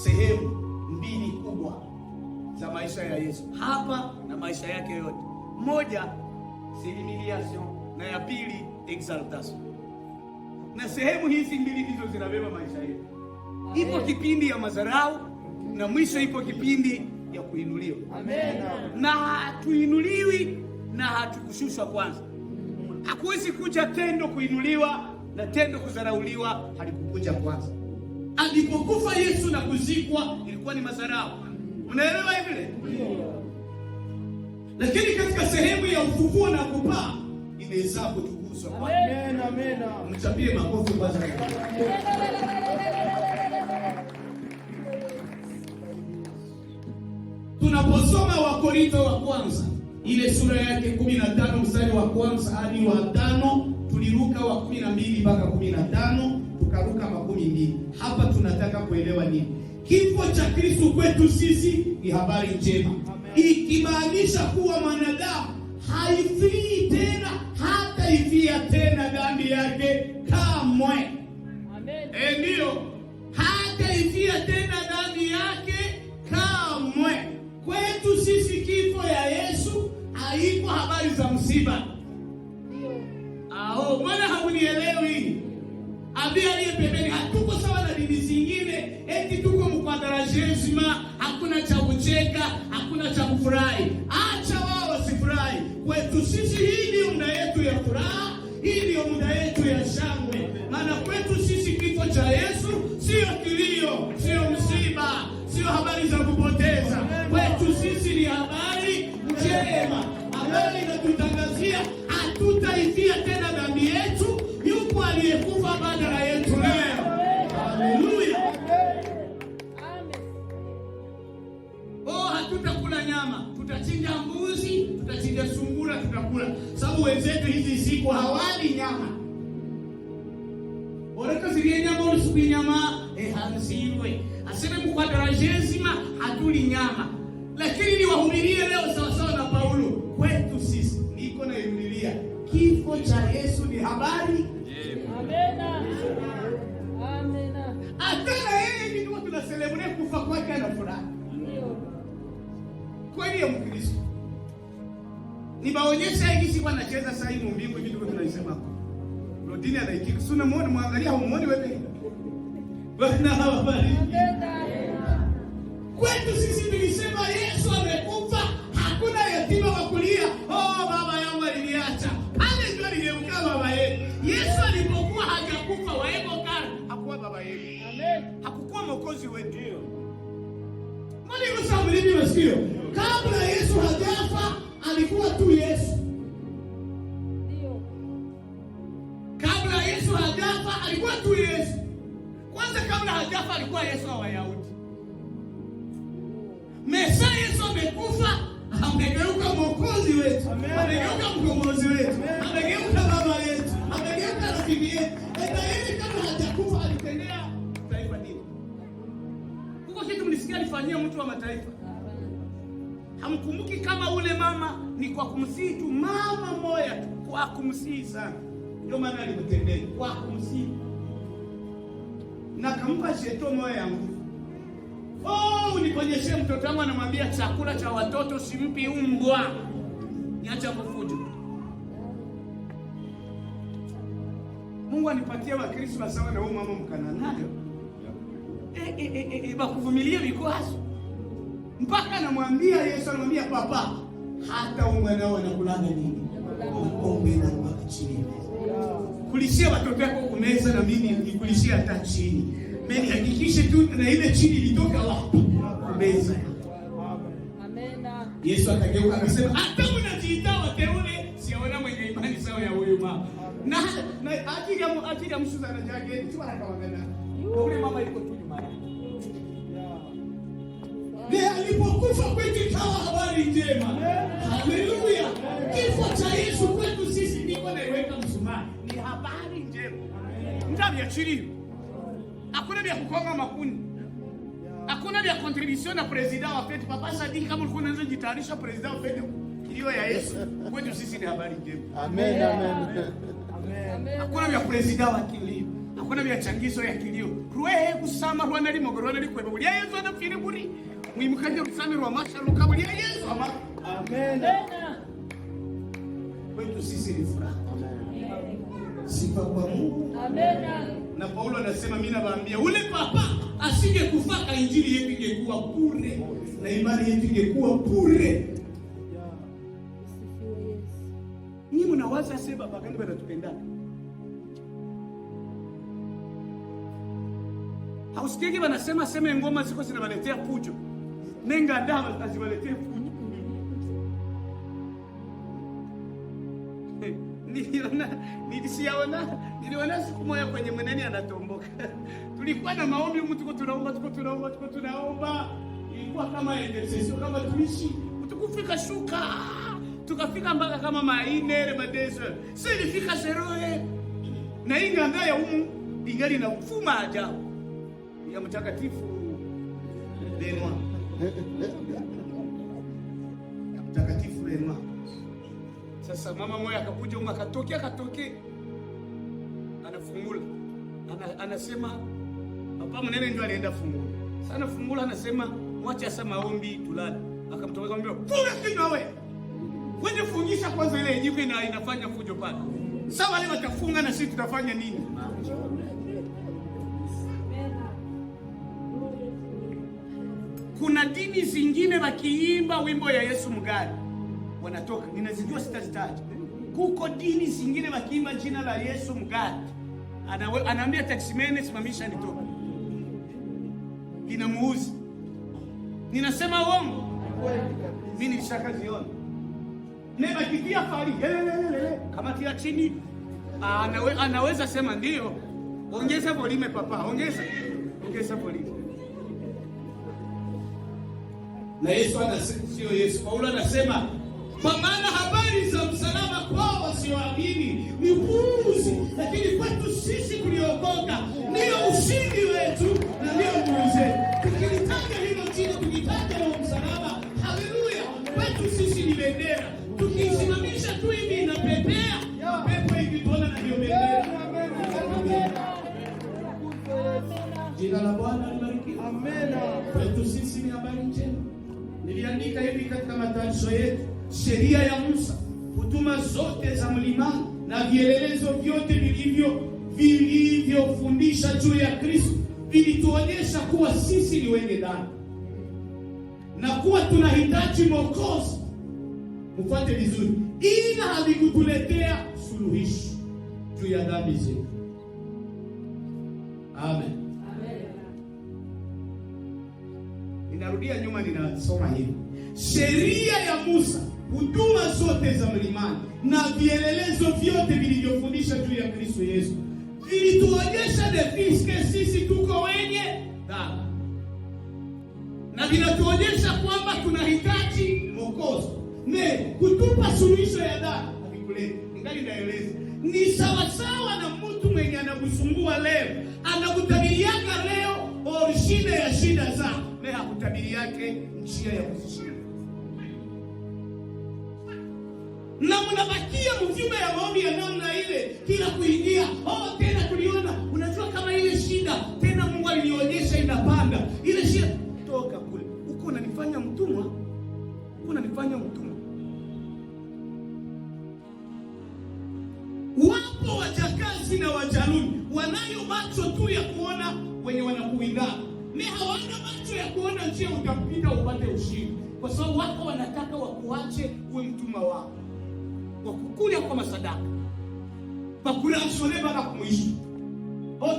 sehemu mbili kubwa za maisha ya Yesu hapa na maisha yake yote. Moja, humiliation, na ya pili exaltation. Na sehemu hizi mbili ndizo zinabeba maisha yetu. Ipo kipindi ya madharau na mwisho ipo kipindi ya kuinuliwa. Amen. Na hatuinuliwi na hatukushushwa kwanza. Hakuwezi kuja tendo kuinuliwa na tendo kudharauliwa, halikukuja kwanza. Alipokufa Yesu na kuzikwa ilikuwa ni madharau. Unaelewa hivi? Lakini katika sehemu ya ufufuo na kupaa imezaa kutukuzwa. Amen, amen. Mchapie makofi kwanza. Tunaposoma Wakorintho wa kwanza ile sura yake 15 mstari wa kwanza hadi wa 5, tuliruka wa 12 mpaka 15, tukaruka 12. Hapa tunataka kuelewa nini? Kifo cha Kristo kwetu sisi ni habari njema. Ikimaanisha kuwa mwanadamu haifii tena, hata ifia tena dhambi yake kamwe. Amen. Ndio. Hata ifia tena dhambi yake kamwe. Kwetu sisi kifo ya Yesu haiko habari za msiba. Ndio. Mbona hamunielewi? Abia aliye pembeni, hatuko sawa na dini zingine, eti tuko mkwadarajezima, hakuna cha kucheka, hakuna cha kufurahi. Acha wao wasifurahi. Kwetu sisi hii ndio muda yetu ya furaha, hii ndio muda yetu ya shangwe. Maana kwetu sisi kifo cha Yesu sio kilio, sio msiba, sio habari za kupoteza. Kwetu sisi ni habari njema. Habari inatutangazia hatutaifia tena dhambi yetu. Yupo aliyekufa badala yetu leo. Haleluya. Amen. Hatutakula nyama, tutachinja mbuzi, tutachinja sungura, tutakula. Sababu wenzetu hizi siku hawali nyama. Oreka zile nyama usiku nyama hanziwe. Aseme mkwadarajezima hatuli nyama. Lakini niwahubirie leo sawa sawa na Paulo. Kwetu sisi niko na irudilia. Kifo cha Yesu ni habari. Amen. Amen. Hata yeye ndio tunaselebrate kufa kwake na furaha. Ndio. Kweli ya Mkristo. Nibaonyesha hivi kwa anacheza sasa hivi mbingu hivi ndio tunaisema. Rodini anaikika. Suna muone muangalia humuoni wewe. Bwana habari. Kwetu sisi tulisema Yesu amekufa, hakuna yatima wa kulia. Baba yangu aliniacha. Pale ndio aligeuka baba yetu. Yesu alipokuwa hajakufa waego kana, hakuwa baba yetu. Amen. Hakukuwa mwokozi wetu. Mbona hivyo sababu hivi masikio? Kabla Yesu hajafa alikuwa tu Yesu. Ndio. Kabla Yesu hajafa alikuwa tu Yesu. Kwanza kabla hajafa alikuwa Yesu wa Wayahudi. Mesa Yesu amekufa, amegeuka mwokozi wetu, amegeuka mkombozi wetu, amegeuka baba yetu, amegeuka rafiki yetu. Yeye kama hajakufa alitendea taifa nini? Kuko kitu mlisikia alifanyia mtu wa mataifa. Hamkumbuki kama ule mama ni kwa kumsihi tu, mama moja tu kwa kumsihi sana. Ndio maana alimtendea kwa kumsifu. Na kampa sheto moyo yangu. Uniponyeshe mtoto wangu, anamwambia chakula cha watoto simpi mbwa. Niacha kufuja. Mungu anipatie wa Kristo sawa na huyu mama Mkananayo. Bakuvumilia vikwazo. Mpaka anamwambia Yesu, anamwambia papa, hata mwanao anakulaga nini? Ombe na chini. Kulishia watoto wako kumeza na mimi nikulishia hata chini. Mimi hakikishe tu na ile chini ilitoka wapi? Kumeza. Amen. Yesu akageuka akasema, hata mnajiita wateule, siona mwenye imani sawa ya huyu mama. Na akija mshuza na jage, tu anakawagana. Ule mama yuko tu nyuma. Ndiye alipokufa kwetu kawa habari njema. Haleluya. Kifo cha Yesu kwetu sisi ndiko naiweka msumari. Ni habari njema. Ndabi ya chini. Hakuna vya kukonga makuni. Hakuna vya contribution na president wa fete. Papa Sadi kama ulikuwa unaanza jitayarisha president wa fete kilio ya Yesu. Kwetu sisi ni habari njema. Amen, amen. Amen. Hakuna vya president wa kilio. Hakuna vya changizo ya kilio. Ruehe kusama Rwanda limogorona likweba. Ulia Yesu anafiri buri. Muimukanje rusami rwa masha lukabuli ya Yesu. Amen. Kwetu sisi ni furaha. Sifa kwa Mungu. Amen. Na Paulo anasema, mimi nawaambia ule papa asije kufaka, injili yetu ingekuwa bure na imani yetu ingekuwa bure. Ni mnawaza sasa baba gani wanatupenda? Hausikiki wanasema sema ngoma ziko zinawaletea pujo. Nenga dawa aziwaletea pujo. Niliona siku moja kwenye mweneni anatomboka. Tulikuwa na maombi, mtu tunaomba. Ilikuwa kama intercession, kama tuishi. Tukufika shuka. Tukafika mpaka kama maine madezo. Sasa ilifika zeroe. Na inga ngaya ingali na mfuma ajabu. Ya mtakatifu Benoit. Ya mtakatifu Benoit. Sasa mama moja akakuja akatoke anafungula. Anasema papa mnene ndio alienda fungula. Sana fungula anasema mwache asa maombi tulala. Akamtoka mbio, "Funga kinywa wewe. Wewe fungisha kwanza ile yenyewe inafanya fujo pale. Sawa wale watafunga na sisi tutafanya nini?" Kuna dini zingine wakiimba wimbo ya Yesu mgani wanatoka. Ninazijua sitazitaja. Kuko dini zingine wakiimba jina la Yesu mgani, anaambia taksimene simamisha nitoka. Inamuuzi. Ninasema uongo? Mimi nilishakaziona. Neba kitia fari. Kama tia chini anaweza sema ndio. Ongeza volume papa, ongeza volume. Na Yesu anasema, sio Yesu, Paulo anasema, kwa maana habari za msalaba kwao wasioamini ni upuuzi, lakini kwetu sisi tuliokoka ndio ushindi wetu na ndio nguvu zetu. Tukilitaja hilo jina, tukitaja huo msalaba, haleluya, kwetu sisi ni bendera. Tukisimamisha tu hivi inapepea, pepo ikitona na hiyo bendera. Jina la Bwana libarikiwe. Amen. Kwetu sisi ni habari njema. Niliandika hivi katika matayarisho yetu, sheria ya Musa, huduma zote za mlimani na vielelezo vyote vilivyofundisha juu ya Kristo vilituonyesha kuwa sisi ni wenye dhambi na kuwa tunahitaji mwokozi. Mfuate vizuri, ila havikutuletea suluhisho juu ya dhambi zetu. Amen. Ninarudia nyuma, ninasoma hivi. Sheria ya Musa, huduma zote za mlimani na vielelezo vyote vilivyofundisha juu ya Kristo Yesu vilituonyesha defiske sisi tuko wenye dhambi na vinatuonyesha kwamba tunahitaji mwokozi. Ne kutupa suluhisho ya dhambi havikuleta. Ningali naeleza, ni sawasawa na mtu mwenye anakusumbua leo, anakutabiriaka leo origine ya shida zako, na hakutabiri yake njia ya kuzishinda. na mnabakia mvyumba ya maombi ya namna ile, kila kuingia tena tuliona. Unajua kama ile shida tena Mungu alinionyesha inapanda ile shida, toka kule uko unanifanya mtumwa, Wapo wajakazi na wajaruni wanayo macho tu ya kuona wenye wanakuinda, ni hawana macho ya kuona njia utapita upate ushindi, kwa sababu wako wanataka wakuache uwe mtumwa wao, wakukulia kwa masadaka, bakurashole baka kumwishi.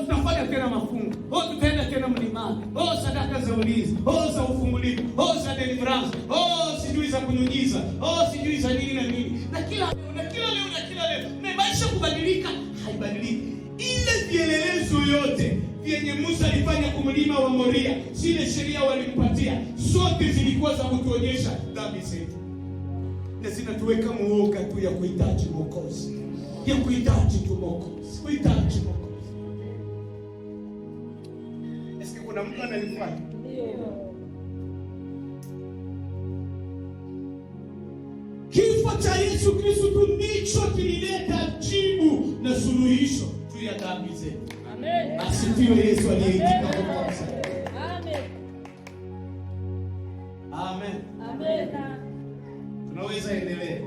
Tutafanya tena mafungo, tutaenda tena mlimani, sadaka za ulinzi, za ufungulivu, za deliverance, sijui za kunyunyiza, sijui za nini na nini, na kila leo maisha kubadilika, haibadiliki. Ile vielelezo yote vyenye Musa alifanya kumlima wa Moria, zile sheria walimpatia, zote zilikuwa za kutuonyesha dhambi zetu, na zinatuweka muoga tu ya kuhitaji Mwokozi, kuhitaji Mwokozi. Eske kuna mtu ananifuata? Kifo cha Yesu Kristo tu ndicho kilileta jibu na suluhisho juu ya dhambi zetu. Amen. Asifiwe Yesu aliyeitika kwa kwanza. Amen. Amen. Amen. Tunaweza endelea.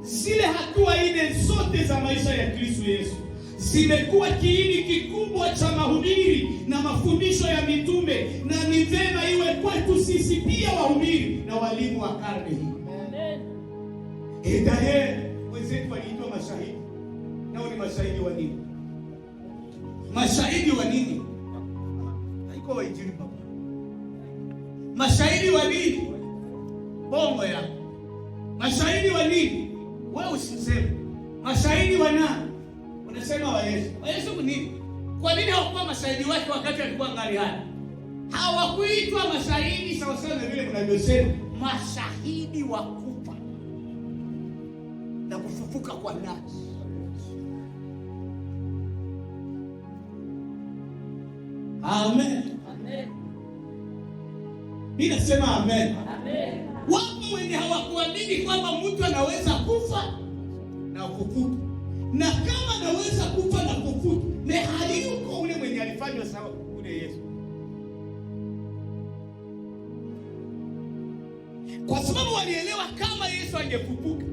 Zile hatua nne zote za maisha ya Kristo Yesu zimekuwa kiini kikubwa cha mahubiri na mafundisho ya mitume, na ni vema iwe kwetu sisi pia wahubiri na walimu wa karne hii. Wenzetu waliitwa mashahidi. Nao ni mashahidi wa nini? Mashahidi wa nini? Haiko waijiri papa. Mashahidi wa nini? Bongo ya. Mashahidi wa nini? Wewe usiseme. Mashahidi wa nani? Unasema wa Yesu. Wa Yesu ni nini? Kwa nini hawakuwa mashahidi wake wakati alikuwa ngali hai? Hawakuitwa mashahidi sawa sawa na vile mnavyosema, mashahidi wa kufa na kufufuka kwa nafsi. Amen. Amen. Ninasema amen. Amen. Wapo wenye hawakuamini kwamba mtu anaweza kufa na kufufuka. Na kama anaweza kufa na kufufuka, ni hayuko ule mwenye alifanywa sawa ule Yesu. Kwa sababu walielewa kama Yesu angefufuka,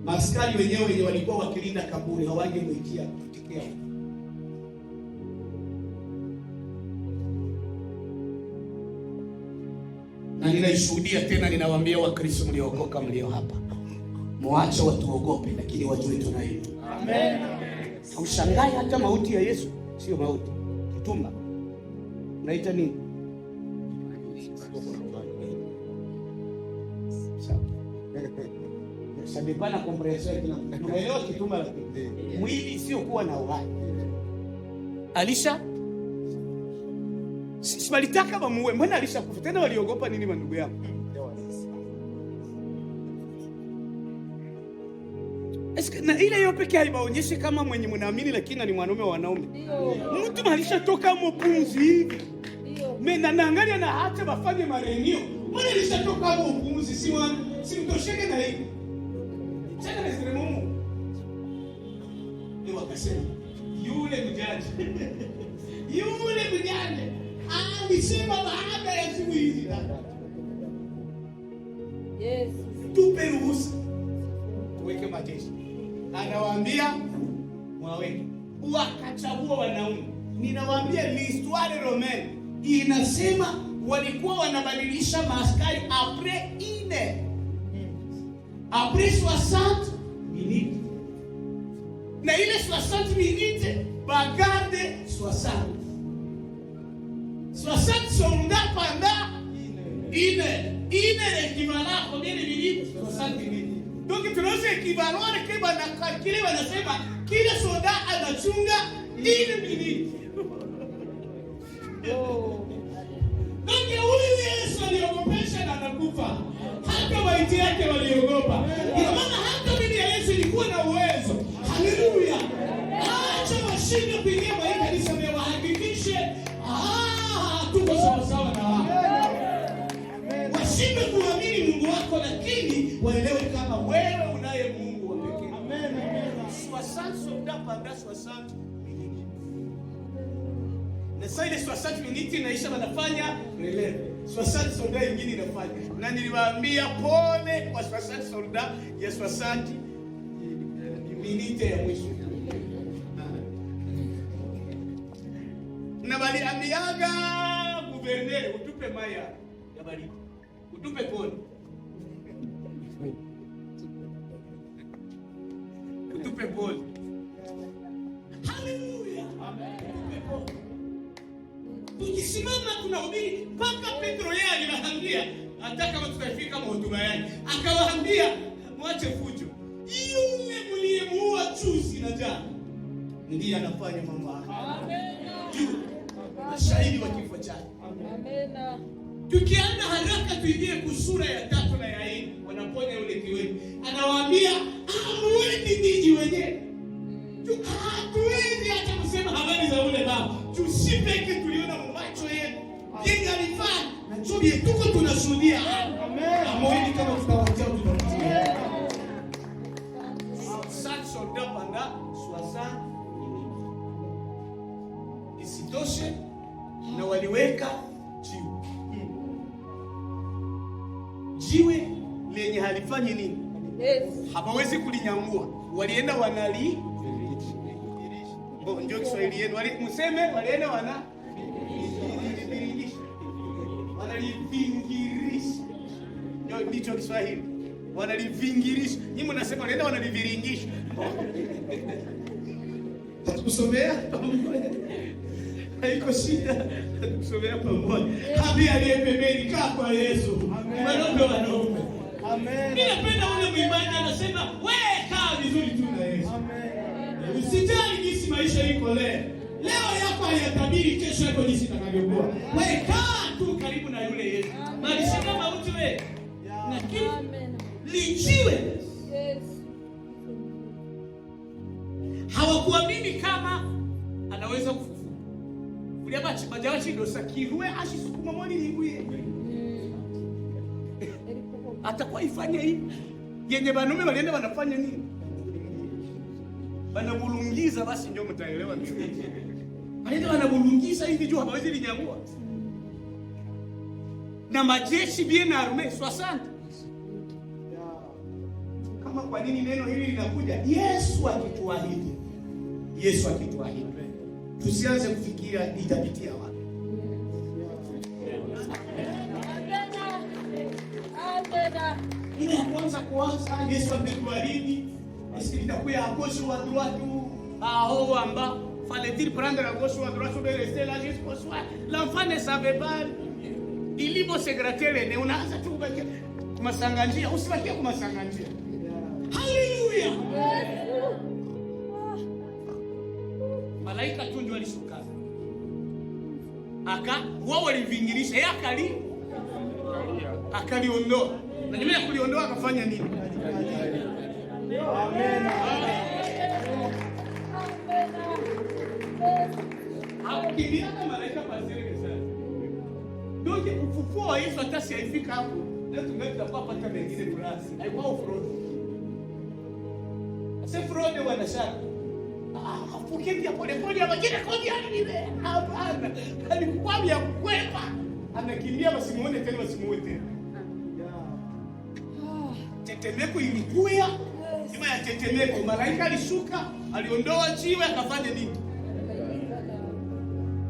maaskari wenyewe walikuwa wakilinda kaburi hawangemwikia kutikea. Na ninaishuhudia tena, ninawaambia Wakristo mliokoka mlio hapa, muache watu ogope, lakini wajue tunaitwa. Amen. Ushangae hata mauti ya Yesu sio mauti. Kitumba unaita nini? Sabibana kompression kina. Unaelewa kitumba la mwili sio kuwa na uhai. Alisha sibalitaka bamuue, mbona alisha kufa tena? Waliogopa nini mandugu yangu? Eske na ile yote pekee haibaonyeshe kama mwenye mnaamini lakini ni mwanaume wa wanaume. Mtu alishatoka mpunzi hivi. Mimi naangalia na hata bafanye marenio. Mbona alishatoka mpunzi si mtosheke na hivi. Sasa nasema Mungu. Ni wakasema yule mjanja. Yule mjanja alisema baada ya siku hizi. Yes. Tupe ruhusa. Tuweke majeshi. Anawaambia mwaweke. Wakachagua wanaume. Ninawaambia l'histoire romaine inasema walikuwa wanabadilisha maaskari après 60 minutes. Na ile 60 minutes bagarde 60 soldats pendant une équivalent combien de minutes? 60 minutes. Donc tunaweza equivalent ke bana calculer wanasema kila soldat anachunga 1 minute. Donc huyu Yesu aliogopesha na anakufa. Hata waiti yake waliogopa. Kwa maana hata mimi ya Yesu ilikuwa na uwezo. Haleluya. Acha washinde kuingia kwa kanisa, wahakikishe tuko sawa sawa na wao. ili waelewe kama wewe unaye Mungu wa pekee. Amen. 60 soldats pendant 60 minutes. Na sasa ile 60 minutes inaisha, wanafanya releve. 60 soldats nyingine inafanya. Na niliwaambia pole kwa 60 soldats ya 60 minutes ya mwisho. Na bali ambiaga guvernere utupe maya ya baridi. Utupe pole. Utupe pole. Haleluya. Amen. Tukisimama tunahubiri mpaka Petro yeye aliwaambia hata kama tutafika hotuba yake akawaambia mwache fujo. Yule mliyemuua juzi na jana ndiye anafanya mambo haya. Amen. Mashahidi wa kifo chake. Amen. Tukienda haraka tuingie kusura ya 3 na ya 4, wanaponya yule kiwete. Anawaambia hamwendi ninyi wenyewe. Hatuwezi hata kusema habari za ule baba. Tusipeke tuliona macho yetu. Yeye alifanya na chobi tuko tunashuhudia. Amen. Hamwendi kama tutawatia tutawatia. Sasa soda panda 60 isitoshe na waliweka jiwe lenye halifanyi nini? Yes. Hawawezi kulinyangua. Walienda wanali ndio Kiswahili yenu. Mseme walienda wanalivingirisha. Ndicho Kiswahili. Wanalivingirisha. Nyinyi mnasema walienda wanaliviringisha. Kusomea pamoja. Haiko shida. Kusomea pamoja. Hadi aliyepembeni kaa kwa Yesu. Amen. Wanaume. Amen. Mimi napenda ule mwimbaji anasema wewe kaa vizuri tu na Yesu. Amen. Usijali jinsi maisha iko leo. Leo yako hayatabiri kesho yako jinsi itakavyokuwa. Wewe kaa tu karibu na yule Yesu. Bali si kama mtu wewe. Na lijiwe. Yes. Hawakuamini kama anaweza kufufua. Ule bajawa chido sakiwe ashisukuma mwani linguye. Atakuwa ifanye hivi. Yenye banume walienda wanafanya nini? Wanabulungiza basi ndio mtaelewa mimi. Walienda wanabulungiza hivi juu hawezi linyangua. Na majeshi bien arme 60. Kama kwa nini neno hili linakuja? Yesu akituahidi. Yesu akituahidi. Tusianze kufikiria itapitia wapi. Ile kwanza Yesu ametuahidi. Est-ce qu'il t'a pris à gauche ou à droite ou à haut ou en bas? Fallait-il prendre à gauche ou à droite ou de rester là jusqu'au soir? L'enfant ne savait pas. Il ibo se gratter les nez. Unaanza tu kumasanganjia. Usibakie kumasanganjia. Hallelujah. Malaika tu ndio alishuka. Wao walivingirisha. Yeye akaliondoa. Na nyuma ya kuliondoa akafanya nini? Amen. Akimbia kama malaika pazile sana. Ndio ufufuo wa Yesu hata siifika hapo. Leo tumekuwa pata mengine kurasi. Haikuwa fraud. Sasa fraud wanashaka. Afukia pole pole abajira kodi ile. Hapana. Alikuwa ya kwepa. Anakimbia basimuone tena basimuone tena. Tetemeko ilikuya. Sima ya tetemeko malaika alishuka, aliondoa jiwe akafanya nini?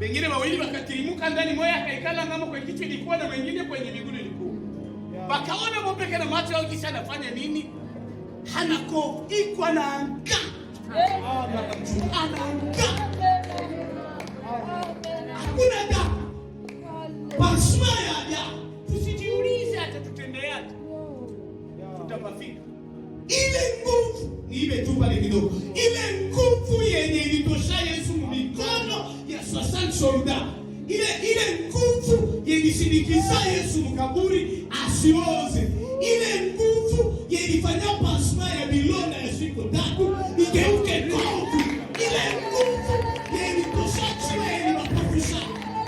Wengine wawili wakatirimuka ndani, moja akaikala ngamo kwa kichwa ilikuwa na wengine kwenye miguu ilikuwa. Wakaona mbeke na macho yao kisha anafanya nini? Hana kovu, iko na anga. Hakuna da. Pasma ya. Tusijiulize atatutendea. Tutapafika. Ile nguvu ni ile tu pale kidogo. Ile nguvu yenye ilitosha Yesu mikono ya 60 soldats. Ile nguvu yenye ilisindikiza Yesu mkaburi asioze. Ile nguvu yenye ilifanya pasma ya bilona ya siku 3 igeuke kovu. Ile nguvu yenye ilitosha chiwe ilipofusha.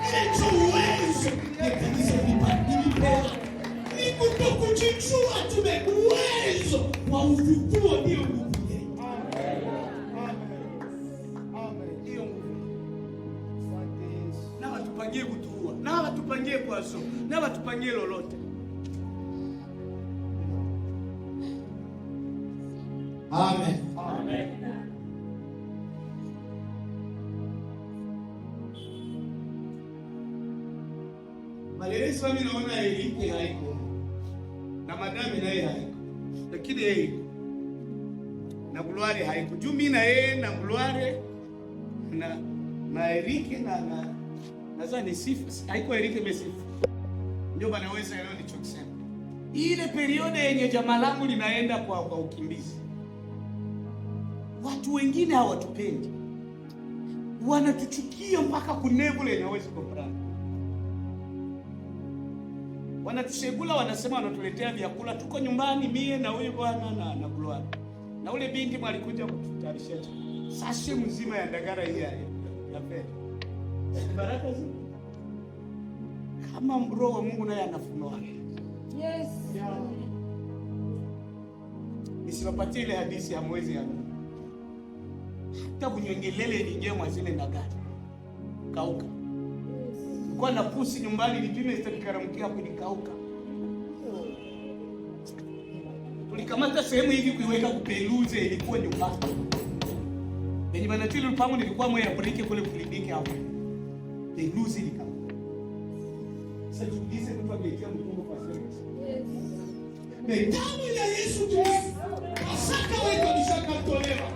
Ile uwezo ya kanisa lipandilipo. Ni kutokujichua tumekuwa batupangie kutuua, na batupangie kwaso, na batupangie lolote. Amen. Amen. Malelezi mimi naona Erike haiko na madame naye haiko, lakini yeye na Gloire haiko. Juu mimi na yeye na Gloire na Erike na nadhani sifu haiko. Erike mesifu ndio banaweza leo nichokisema. Ile periode yenye jamaa langu linaenda kwa ukimbizi, watu wengine hawatupendi, wanatuchukia mpaka kunevule inaweza comprendre. Wanatushegula, wanasema wanatuletea vyakula, tuko nyumbani mie na huyu bwana na Gloire. Na ule binti mwalikuja kututarisha sashe mzima ya ndagara hii ya pesa. Baraka zi. Kama Roho wa Mungu naye anafunua. Yes. Nisiwapatie ile hadithi ya mwezi ya Mungu. Hata kunyongelele ningie mwa zile ndagara. Kauka. Kwa na pusi nyumbani lijime itakaramukia kunikauka. Tulikamata sehemu hivi kuiweka kupeluze, ilikuwa nyumbani. Yenye banatili lupango nilikuwa mwe ya breki kule kliniki hapo. Peluze likauka. Sasa tulize kwa kuletea mtumbo kwa service. Yes. Damu ya Yesu Kristo. Asaka wewe nishaka tolewa.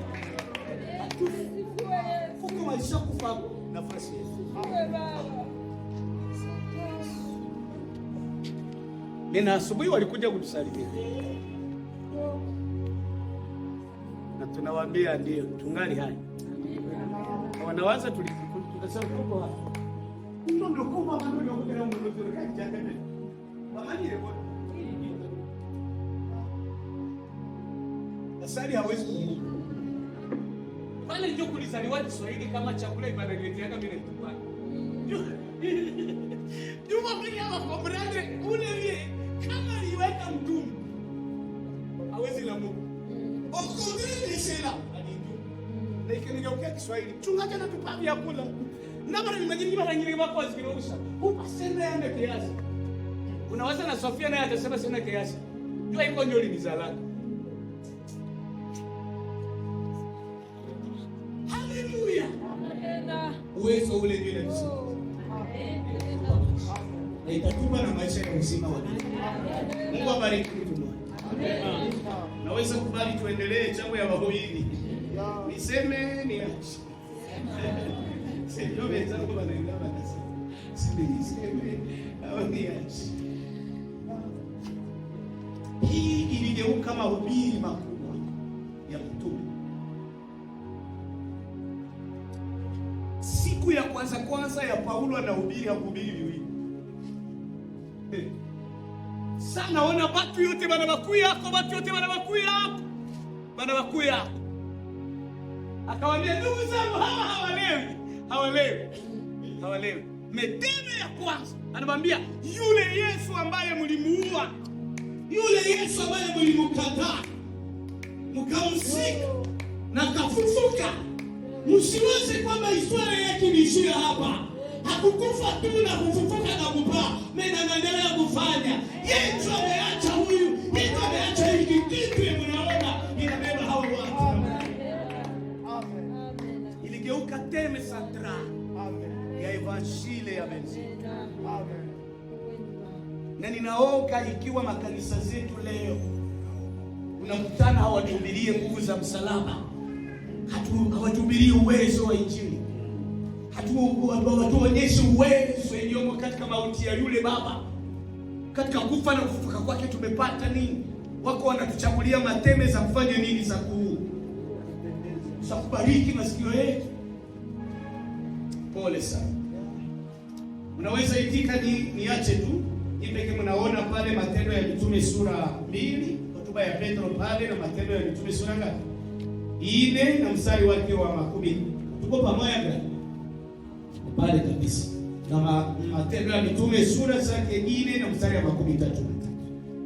Fuko maisha kufa nafasi Yesu. Nina asubuhi walikuja kutusalimia. Na tunawaambia ndio tungali hai. Wanawaza tulikasema tuko hai. Ndio kwa mambo ndio kwa mambo ndio kaja. Wamani leo. Asali hawezi kumungu. Pale ndio kulizaliwa Kiswahili kama chakula ibadaletea kama ile tupana. Juma mwenyewe akombrande ule kama aliweka mtumu hawezi la Mungu. Okombrande sela. Na ikinigeukia Kiswahili chungaje na tupavi ya kula. Na bado nimejini mara nyingine wako zikirusha. Upasende yande kiasi. Unawaza na Sofia naye atasema sina kiasi. Jua iko ndio linizalaka. Haleluya. Amen. Uwezo ule ndio unasema. Na itatupa na maisha ya uzima wa milele. Mungu abariki mtu mmoja. Amen. Naweza kubali tuendelee jambo ya wahubiri. Niseme niache. Sio wenzangu wanaenda basi. Niseme au niache. Hii iligeuka mahubiri makubwa ya mtume. Siku ya kwanza ya Paulo anahubiri hakuhubiri viwili. Sana naona watu yote banabakuya yako, watu yote banabakuya yako. Banabakuya yako. Akawaambia ndugu zangu hawalewi. Meteme ya kwanza. Anamwambia yule Yesu ambaye mlimuua, yule Yesu ambaye mlimkataa, mkamzika na kafufuka. Msiwaze kwamba historia yake inaishia hapa. Hakukufa tu na kufufuka na kupaa. Mimi naendelea kufanya. Yesu ameacha huyu, Yesu ameacha hiki kitu mnaona inabeba hao watu. Amen. Iligeuka teme central. Amen. Ya evangelia ya Yesu. Amen. Na ninaoga ikiwa makanisa zetu leo unamkutana hawatuhubirie nguvu za msalaba. Hawatuhubirie uwezo wa Injili. Hatuonyeshe uwezo iliyomo katika mauti ya yule baba. Katika kufa na kufufuka kwake tumepata nini? Wako wanatuchagulia mateme za kufanya nini, za kubariki masikio yetu. Pole sana. Unaweza itika niache tu. Ipeke mnaona pale Matendo ya Mitume sura 2, hotuba ya Petro pale, na Matendo ya Mitume sura ngapi? 4 na mstari wake wa 10. Tuko pamoja gani? Pale kabisa. Na Matendo ya Mitume sura zake 4 na mstari wa 13.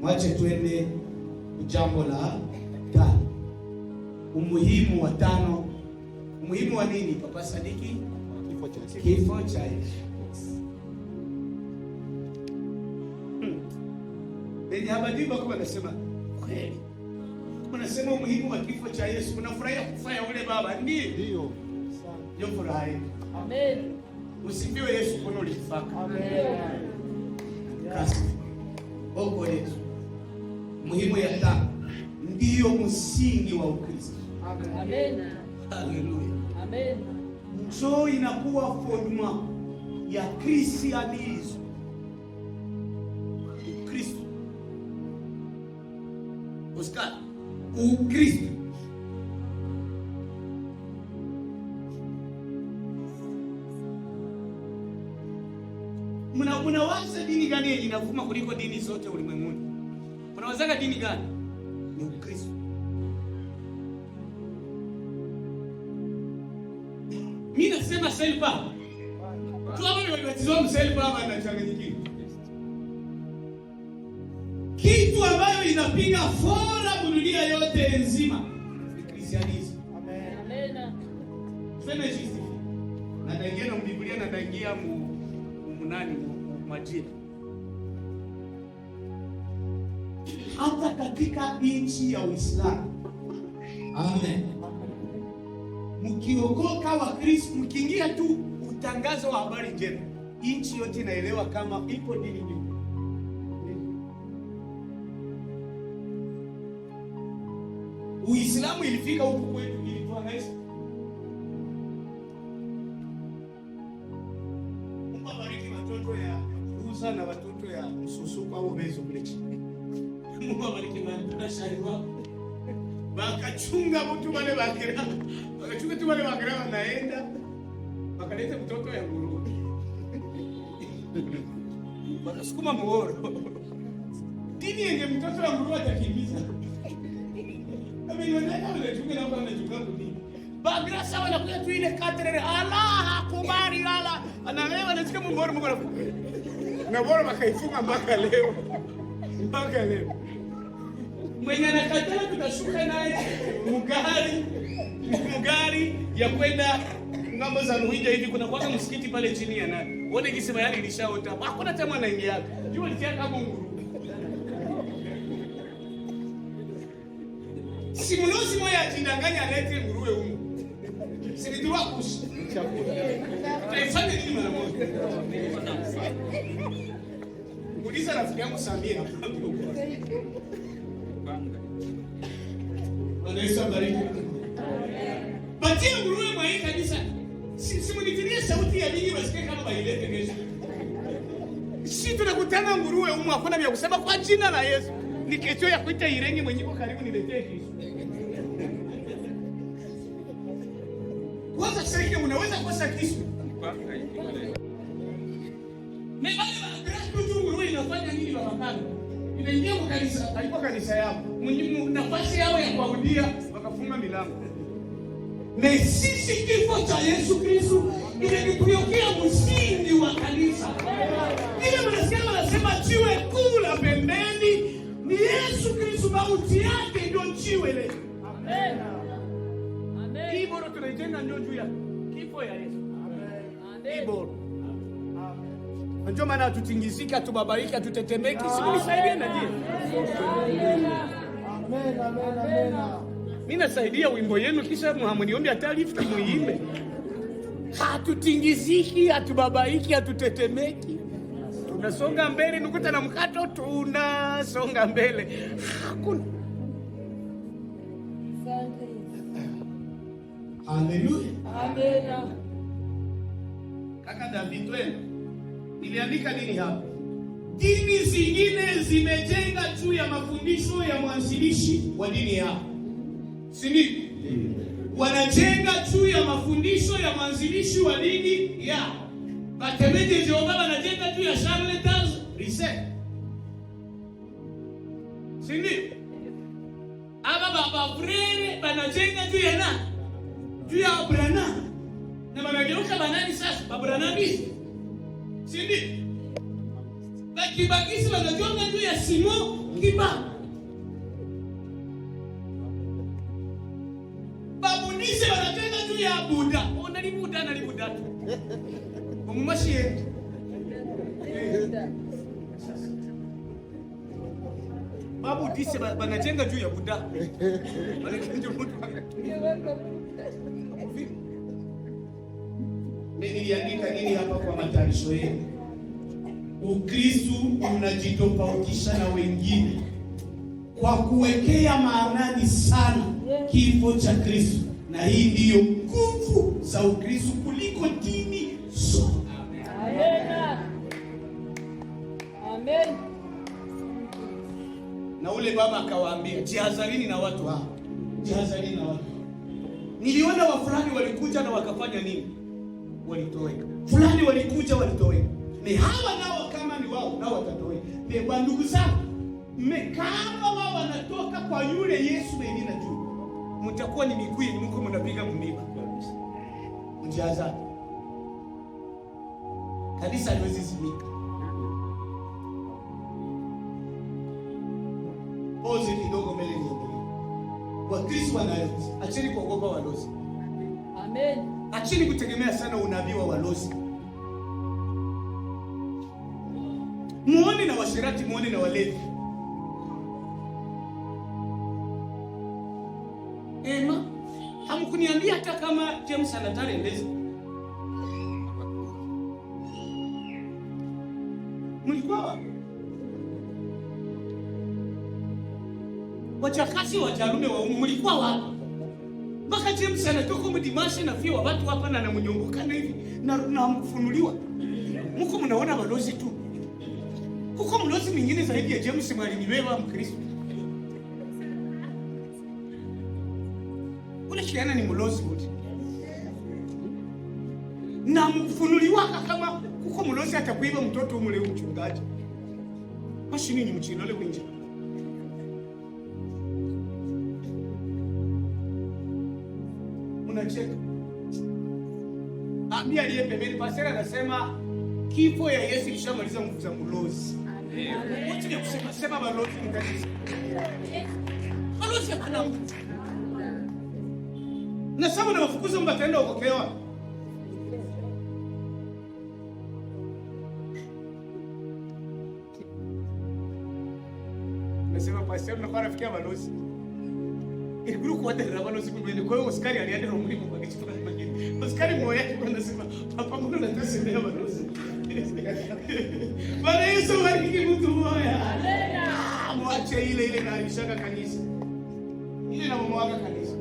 Mwache tuende jambo la 5. Umuhimu wa 5. Umuhimu wa nini? Papa Sadiki? Kifo cha Yesu. Ndio habari bako wanasema kweli. Wanasema umuhimu wa kifo cha Yesu. Unafurahia kufa ya ule baba. Ndio. Ndio furaha. Amen. Usifiwe Yesu kono ulifaka. Amen. Kasi. Boko Yesu. Muhimu ya tano. Ndio msingi wa Ukristo. Amen. Haleluya. Amen. Mcho inakuwa fondement ya Christianism. Ukristo. Oscar, Ukristo. Mnawaza dini gani inavuma kuliko dini zote ulimwenguni? Mnawaza dini gani? Ni Ukristo. Mimi nasema selfa. Tu hapo walibatizwa selfa hapa na changanyikiwa. Kitu ambayo inapiga fora dunia yote nzima ni Kristianism. Amen. Amen. Sema jinsi. Na daingia na Biblia na daingia munani majina. Hata katika nchi ya Uislamu. Amen. Mkiokoka wa Kristo, mkiingia tu utangazo wa habari njema, nchi yote inaelewa kama ipo dini nyingine. Uislamu ilifika huko kwetu ilituangaisha. Mungu abariki watoto ya Musa na watoto ya Msusuko au Bezo Bleach. Mungu abariki na shari wao. Bakachunga mtu wale bakira. Bakachunga tu wale bakira wanaenda. Bakaleta mtoto ya nguruwe. Bakasukuma muhoro. Dini yenye mtoto wa nguruwe atakimbiza. Amenioneka wale chunga na bwana chunga kuni. Bakira sawa na kuya tu ile katrere. Allah akubali Allah. Analewa na chika muhoro muhoro. Na bora bakaifunga mpaka leo. Mpaka leo. Mwenye anakataa tutashuka naye mugari ya kwenda ngambo za Ruhija hivi. Kuna kwa msikiti pale chini ya nani. Wone kisema yale ilishaota. Hakuna tamu anaingia. Jua litia kama nguru. Simulozi moja atindanganya alete nguruwe huko. Silitua kushi. Taifanya nini mara moja? Uliza rafiki yangu Samia. Yesu abariki. Patia nguruwe mwa hii kanisa. Simunitilie sauti ya dini wasikie kama bailete kesho. Si tunakutana nguruwe humu hakuna vya kusema kwa jina la Yesu. Ni kesho ya kuita Irene mwenyeko karibu niletee kesho. Kwanza sasa unaweza kosa kisu. Mbali wa nguruwe inafanya nini baba? Inaingia kwa kanisa, haiko kanisa yao. Nafasi yao ya kuabudia wakafunga milango. Na sisi kifo cha Yesu Kristo inatupiokea msingi wa kanisa. Ile wanasema jiwe kuu la pembeni ni Yesu Kristo, mauti yake ndio jiwe ile. Amen. Amen. Iboro tunajenga ndio juu ya kifo ya Yesu. Amen. Iboro. Ndio maana tutingizika, tubabarika, tutetemeki, simulisaidie na je. Amen, amen, amen. Mimi nasaidia wimbo yenu kisha mhamniombe atalifu muimbe. Hatutingiziki, hatubabariki, hatutetemeki. Tunasonga mbele, nukuta na mkato tunasonga mbele. Hakuna. Haleluya. Amen. Kaka David wewe niliandika nini hapa? Dini zingine zimejenga juu ya mafundisho ya mwanzilishi wa dini yao. Si ndio? Wanajenga juu ya mafundisho ya mwanzilishi wa dini yao. Batemeje Jehova wanajenga juu ya charlatans reset. Si ndio? Aba baba frere wanajenga juu ya nani? Juu ya Abraham. Na wanageuka banani sasa? Abraham si ndio? Bakibakisi wanajonga juu ya Simon Kiba. Babunise wanajenga juu ya Buddha. Ona ni Buddha na ni Buddha tu. Umumashie. Babu dise banajenga juu ya Buddha. Niliandika nini hapa kwa matayarisho yenu? Ukristo unajitofautisha na wengine kwa kuwekea maanani sana kifo cha Kristo, na hii ndiyo nguvu za Ukristo kuliko dini zote. Amen. Amen. Na ule baba akawaambia, jihadharini na watu hao. Jihadharini na watu. Niliona wa fulani walikuja na wakafanya nini? Walitoweka. Fulani walikuja walitoweka. Ni hawa nao kama ni wao nao watatoweka. Ni kwa ndugu zangu, kama wao wanatoka kwa yule Yesu mwenye najua, mtakuwa ni miguu mko mnapiga mlima. Mjihadhari. Kanisa haliwezi simika. Pause kidogo mbele niendelee. Wakristo wanaweza, acheni kuogopa walozi. Amen. Acheni kutegemea sana unabii wa walozi. Muone na washirati, muone na walevi. Ema, hamkuniambia hata kama James anataka ndezi. Mlikuwa wapi? Wachakasi wajarume wa mlikuwa wapi? Mpaka James anatoka mdimashe na fia watu hapa na mnyongoka na hivi na mfunuliwa. Mko mnaona balozi tu. Kuko mlozi mwingine zaidi ya James mwalimu wewe Mkristo. Ule kiana ni mlozi wote. Na mfunuliwa kama kuko mlozi atakuiba mtoto umule mchungaji. Mashini ni mchinole winje. Unacheka. Ambia aliye pembeni pasera anasema kifo ya Yesu ilishamaliza nguvu za mlozi. Amen. Wote ni kusema sema balozi mkanisa. Balozi hana nguvu. Na sababu na wafukuza mbatenda ukokewa. Nasema pastor na kwa rafiki balozi. Ilikuwa kwa dada balozi kumwende kwa hiyo Oscar alienda na mlimo kwa kitu kingine. Oscar moyo yake kwa nasema papa mbona tunasema balozi. Bwana Yesu bariki mtu moya. Amen. Mwache ile na alishaka kanisa. Ile na mwaga kanisa.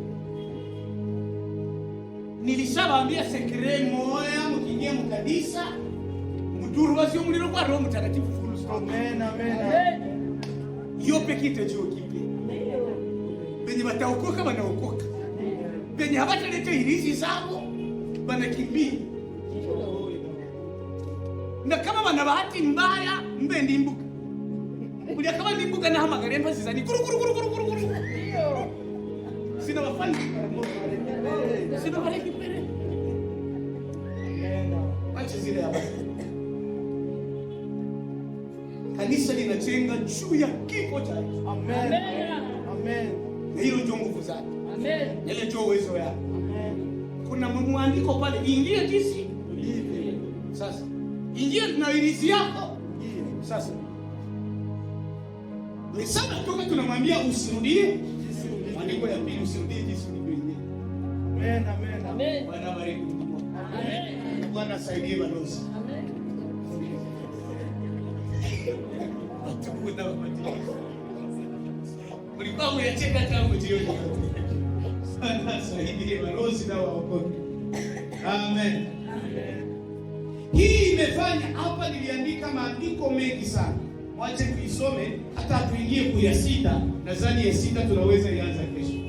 Nilishawaambia sekre moya mkiingia mkanisa mduru wasio mlilo kwa Roho Mtakatifu full stop. Amen, amen. Yo pekite juu kipi. Benye bataokoka banaokoka. Benye habataleta irizi zao banakimbia. Na kama wana bahati mbaya mbe ndimbuka. Kulia kama ndimbuka na hamagare mpasi zani kuru. Sina wafanya. Sina wale kipere. Wacha zile hapa. Kanisa linajenga juu ya kifo cha Yesu. Amen. Amen. Na hilo ndio nguvu zake. Amen. Ile ndio uwezo wake. Amen. Kuna mwandiko pale, ingia jinsi ulivyo. Sasa ingia na irizi yako. Sasa ni sana toka tunamwambia usirudie maandiko ya pili, usirudie jinsi ulivyo. Amen, amen. Amen. Bwana bariki. Amen. Bwana saidie balozi. Amen. Atakuwa ulikuwa unacheka tangu jioni. Sana saidie balozi na waokoke. Amen. Hii imefanya hapa niliandika maandiko mengi sana. Wache tuisome hata tuingie kwa 6. Nadhani ya 6 tunaweza ianza kesho.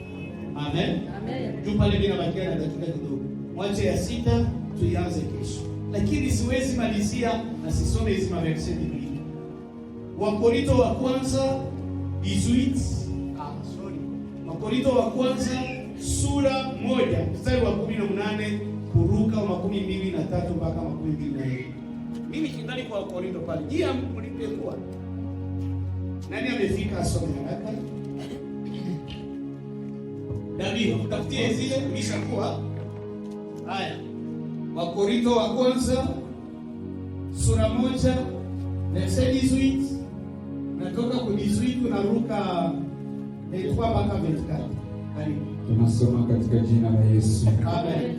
Amen. Amen. Tu pale bila bakia na dakika kidogo. Wache ya 6 tuianze kesho. Lakini siwezi malizia na sisome hizi maverse mbili. Wakorintho wa kwanza 18. Wakorintho wa kwanza sura 1 mstari wa 18 kuruka wa 23 mpaka 24. Mimi kingali kwa Wakorintho pale. Jia mlipekua. Nani amefika asome haraka? David, utafutie zile ulishakuwa. Haya. Wakorintho wa kwanza sura 1 verse 18 Natoka ku 18 unaruka 23 mpaka 24. Karibu. Tunasoma katika jina la Yesu. Amen.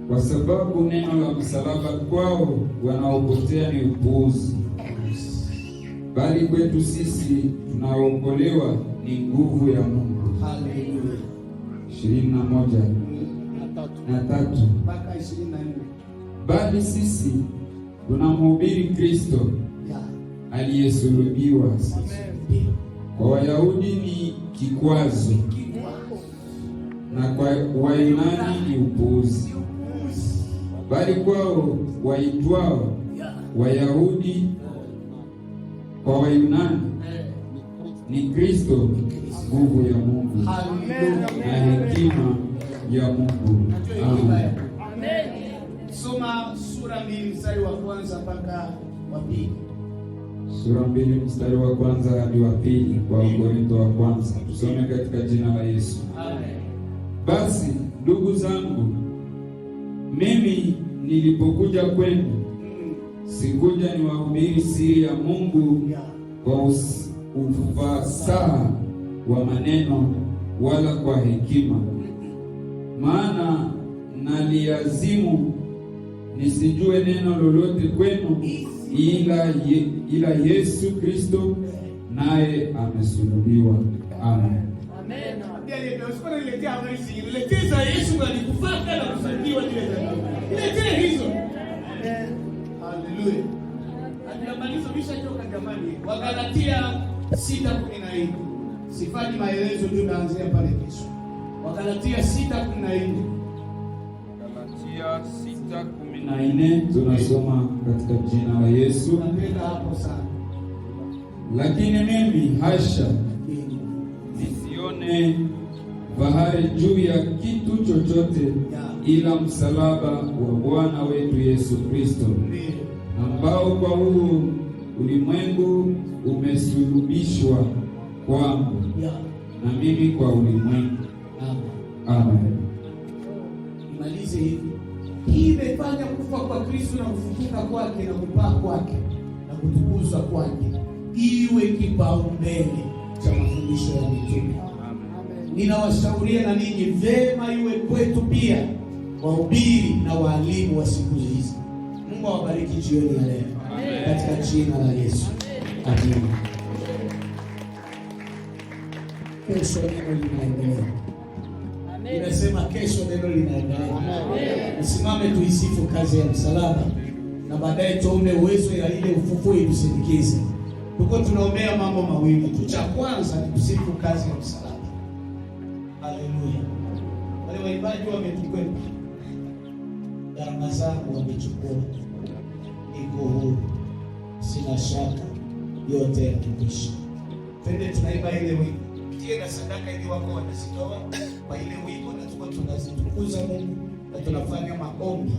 Kwa sababu neno la msalaba kwao wanaopotea ni upuuzi, bali kwetu sisi tunaookolewa ni nguvu ya Mungu. Haleluya. 21:3 mpaka 24. Bali sisi tunamhubiri Kristo aliyesulubiwa. Kwa Wayahudi ni kikwazo na kwa Wayunani ni upuuzi, bali kwao waitwao Wayahudi kwa Wayunani ni Kristo nguvu ya Mungu na hekima ya Mungu. Amen. Soma sura 2 mstari wa kwanza mpaka wa pili. Sura 2 mstari wa kwanza hadi wa pili kwa Wakorintho wa kwanza. Tusome katika jina la Yesu. Amen. Basi ndugu zangu, mimi nilipokuja kwenu sikuja niwahubiri siri ya Mungu kwa ufasaha wa maneno wala kwa hekima, maana naliazimu nisijue neno lolote kwenu ila Yesu Kristo naye amesulubiwa. Amen. Amen. Ndio usipone niletea habari hizi. Nileteza Yesu alikufaka na kusulubiwa zile za. Niletee hizo. Haleluya. Atamaliza bishachoka jamani. Wagalatia 6:14. Sifanyi maelezo juu, naanzia pale kesho. Wagalatia 6:14. Galatia 6:14 tunasoma katika jina la Yesu. Napenda hapo sana. Lakini mimi hasha, nisione fahari juu ya kitu chochote ila msalaba wa Bwana wetu Yesu Kristo, ambao kwa huu ulimwengu umesulubishwa kwangu na mimi kwa ulimwengu. Amen. Imalize hivi. Hii imefanya kufa kwa Kristo na kufufuka kwake na kupaa kwake na kutukuzwa kwake iwe kipaumbele cha mafundisho ya mitume. Ninawashauria na ninyi vema iwe kwetu pia wahubiri na walimu wa siku hizi. Mungu awabariki jioni ya leo katika jina la Yesu. Amen. Kesho neno linaendelea. Nimesema kesho neno linaendelea. Usimame tuisifu kazi ya msalaba na baadaye tuombe uwezo ya ile ufufuo itusindikize. Tuko tunaombea mambo mawili tu. Cha kwanza ni kusifu kazi ya msalaba. Haleluya. Wale waimbaji wametukwepa. Gharama zangu wamechukua. Niko huru. Sina shaka yote yakikwisha. Twende tunaimba ile wimbo. Tie na sadaka ili wako wanazitoa kwa ile wimbo, na tuko tunazitukuza Mungu na tunafanya maombi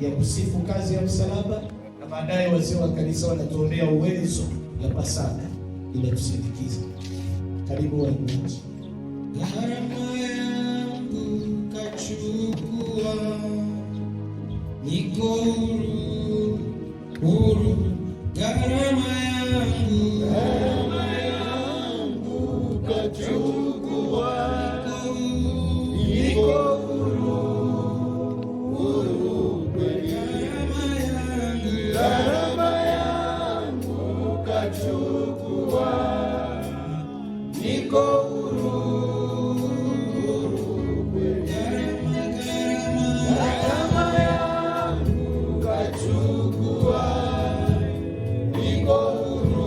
ya kusifu kazi ya msalaba, na baadaye wazee wa kanisa wanatuombea uwezo ya Pasaka ili tusindikize. Karibu waimbaji. Gharama yangu kachukua, niko huru, huru. Gharama yangu kachukua, niko huru, huru. Gharama yangu kachukua, niko huru. Gharama yangu kachukua, niko huru.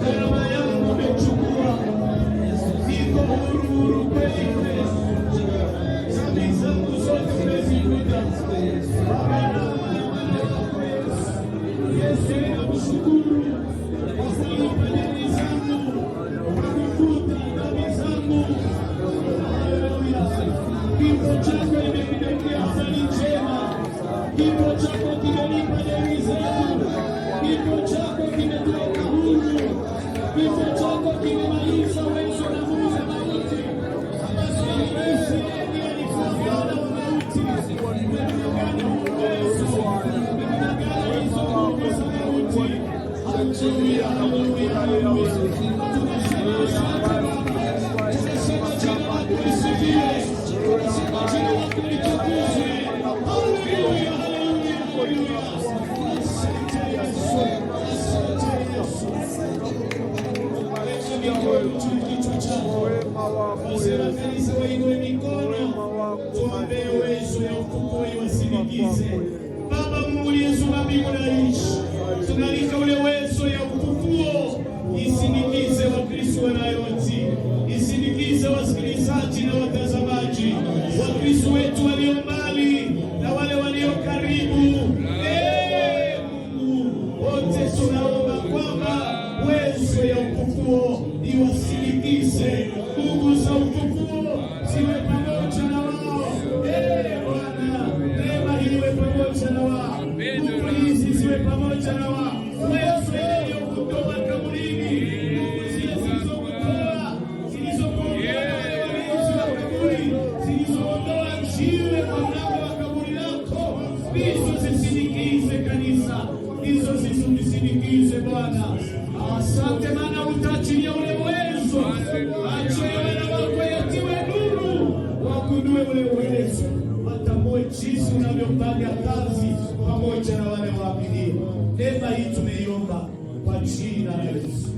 Gharama yangu umechukua, niko huru kweli kweli. Dhambi zangu zote umezifuta. Yesu, ninakushukuru kwa kulipa deni zangu, kufuta dhambi zangu. Haleluya. Kifo chako imeniletea habari njema. Kifo chako kimelipa deni zangu. Kifo chako kimetuweka huru. Kifo chako kimemaliza uwezo na nguvu za mauti. Basi Yesu ndiye alikuwa Bwana wa mauti. Umepigana huo Yesu. Umepigana hizo nguvu za mauti. Haleluya, haleluya, haleluya. Tunasema asante Baba. Tunasema jina lako lisifiwe. Tunasema jina lako litukuzwe. Haleluya, haleluya, haleluya. Asante Yesu. Asante Yesu. Weka mikono juu kichwa chako. Wazee wa kanisa wainue mikono. Tuombee uwezo ya ufufuo iwasindikize. Baba Mungu Yesu wa mbingu na nchi, tunalika ule uwezo ya ufufuo isindikize Wakristo wanayoti, isindikize wasikilizaji na watazamaji, Wakristo wetu walio mbali na wale walio karibu. Mungu wote tunaomba kwamba uwezo ya ufufuo iwasindikize, nguvu za ufufuo ziwe pamoja na wao. Bwana, neema iwe pamoja na wao, nguvu hizi ziwe pamoja na wao. Uwezo iliyokutoa kaburini, nguvu zile zilizokutoa, zilizokuondoa walinzi wa kaburi, zilizoondoa jiwe kwa mlango wa kaburi lako, hizo zisindikize kanisa, hizo zisindikize Bwana. Asante maana utaachilia ule uwezo, macho ya wana wako yatiwe nuru, wagundue ule uwezo, watambue jinsi unavyofanya kazi pamoja na wale waaminio. Neema hii tumeiomba kwa jina la Yesu.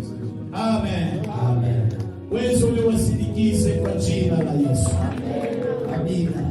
Amen. Amen. Uwezo ule wasindikize kwa jina la Yesu. Amina.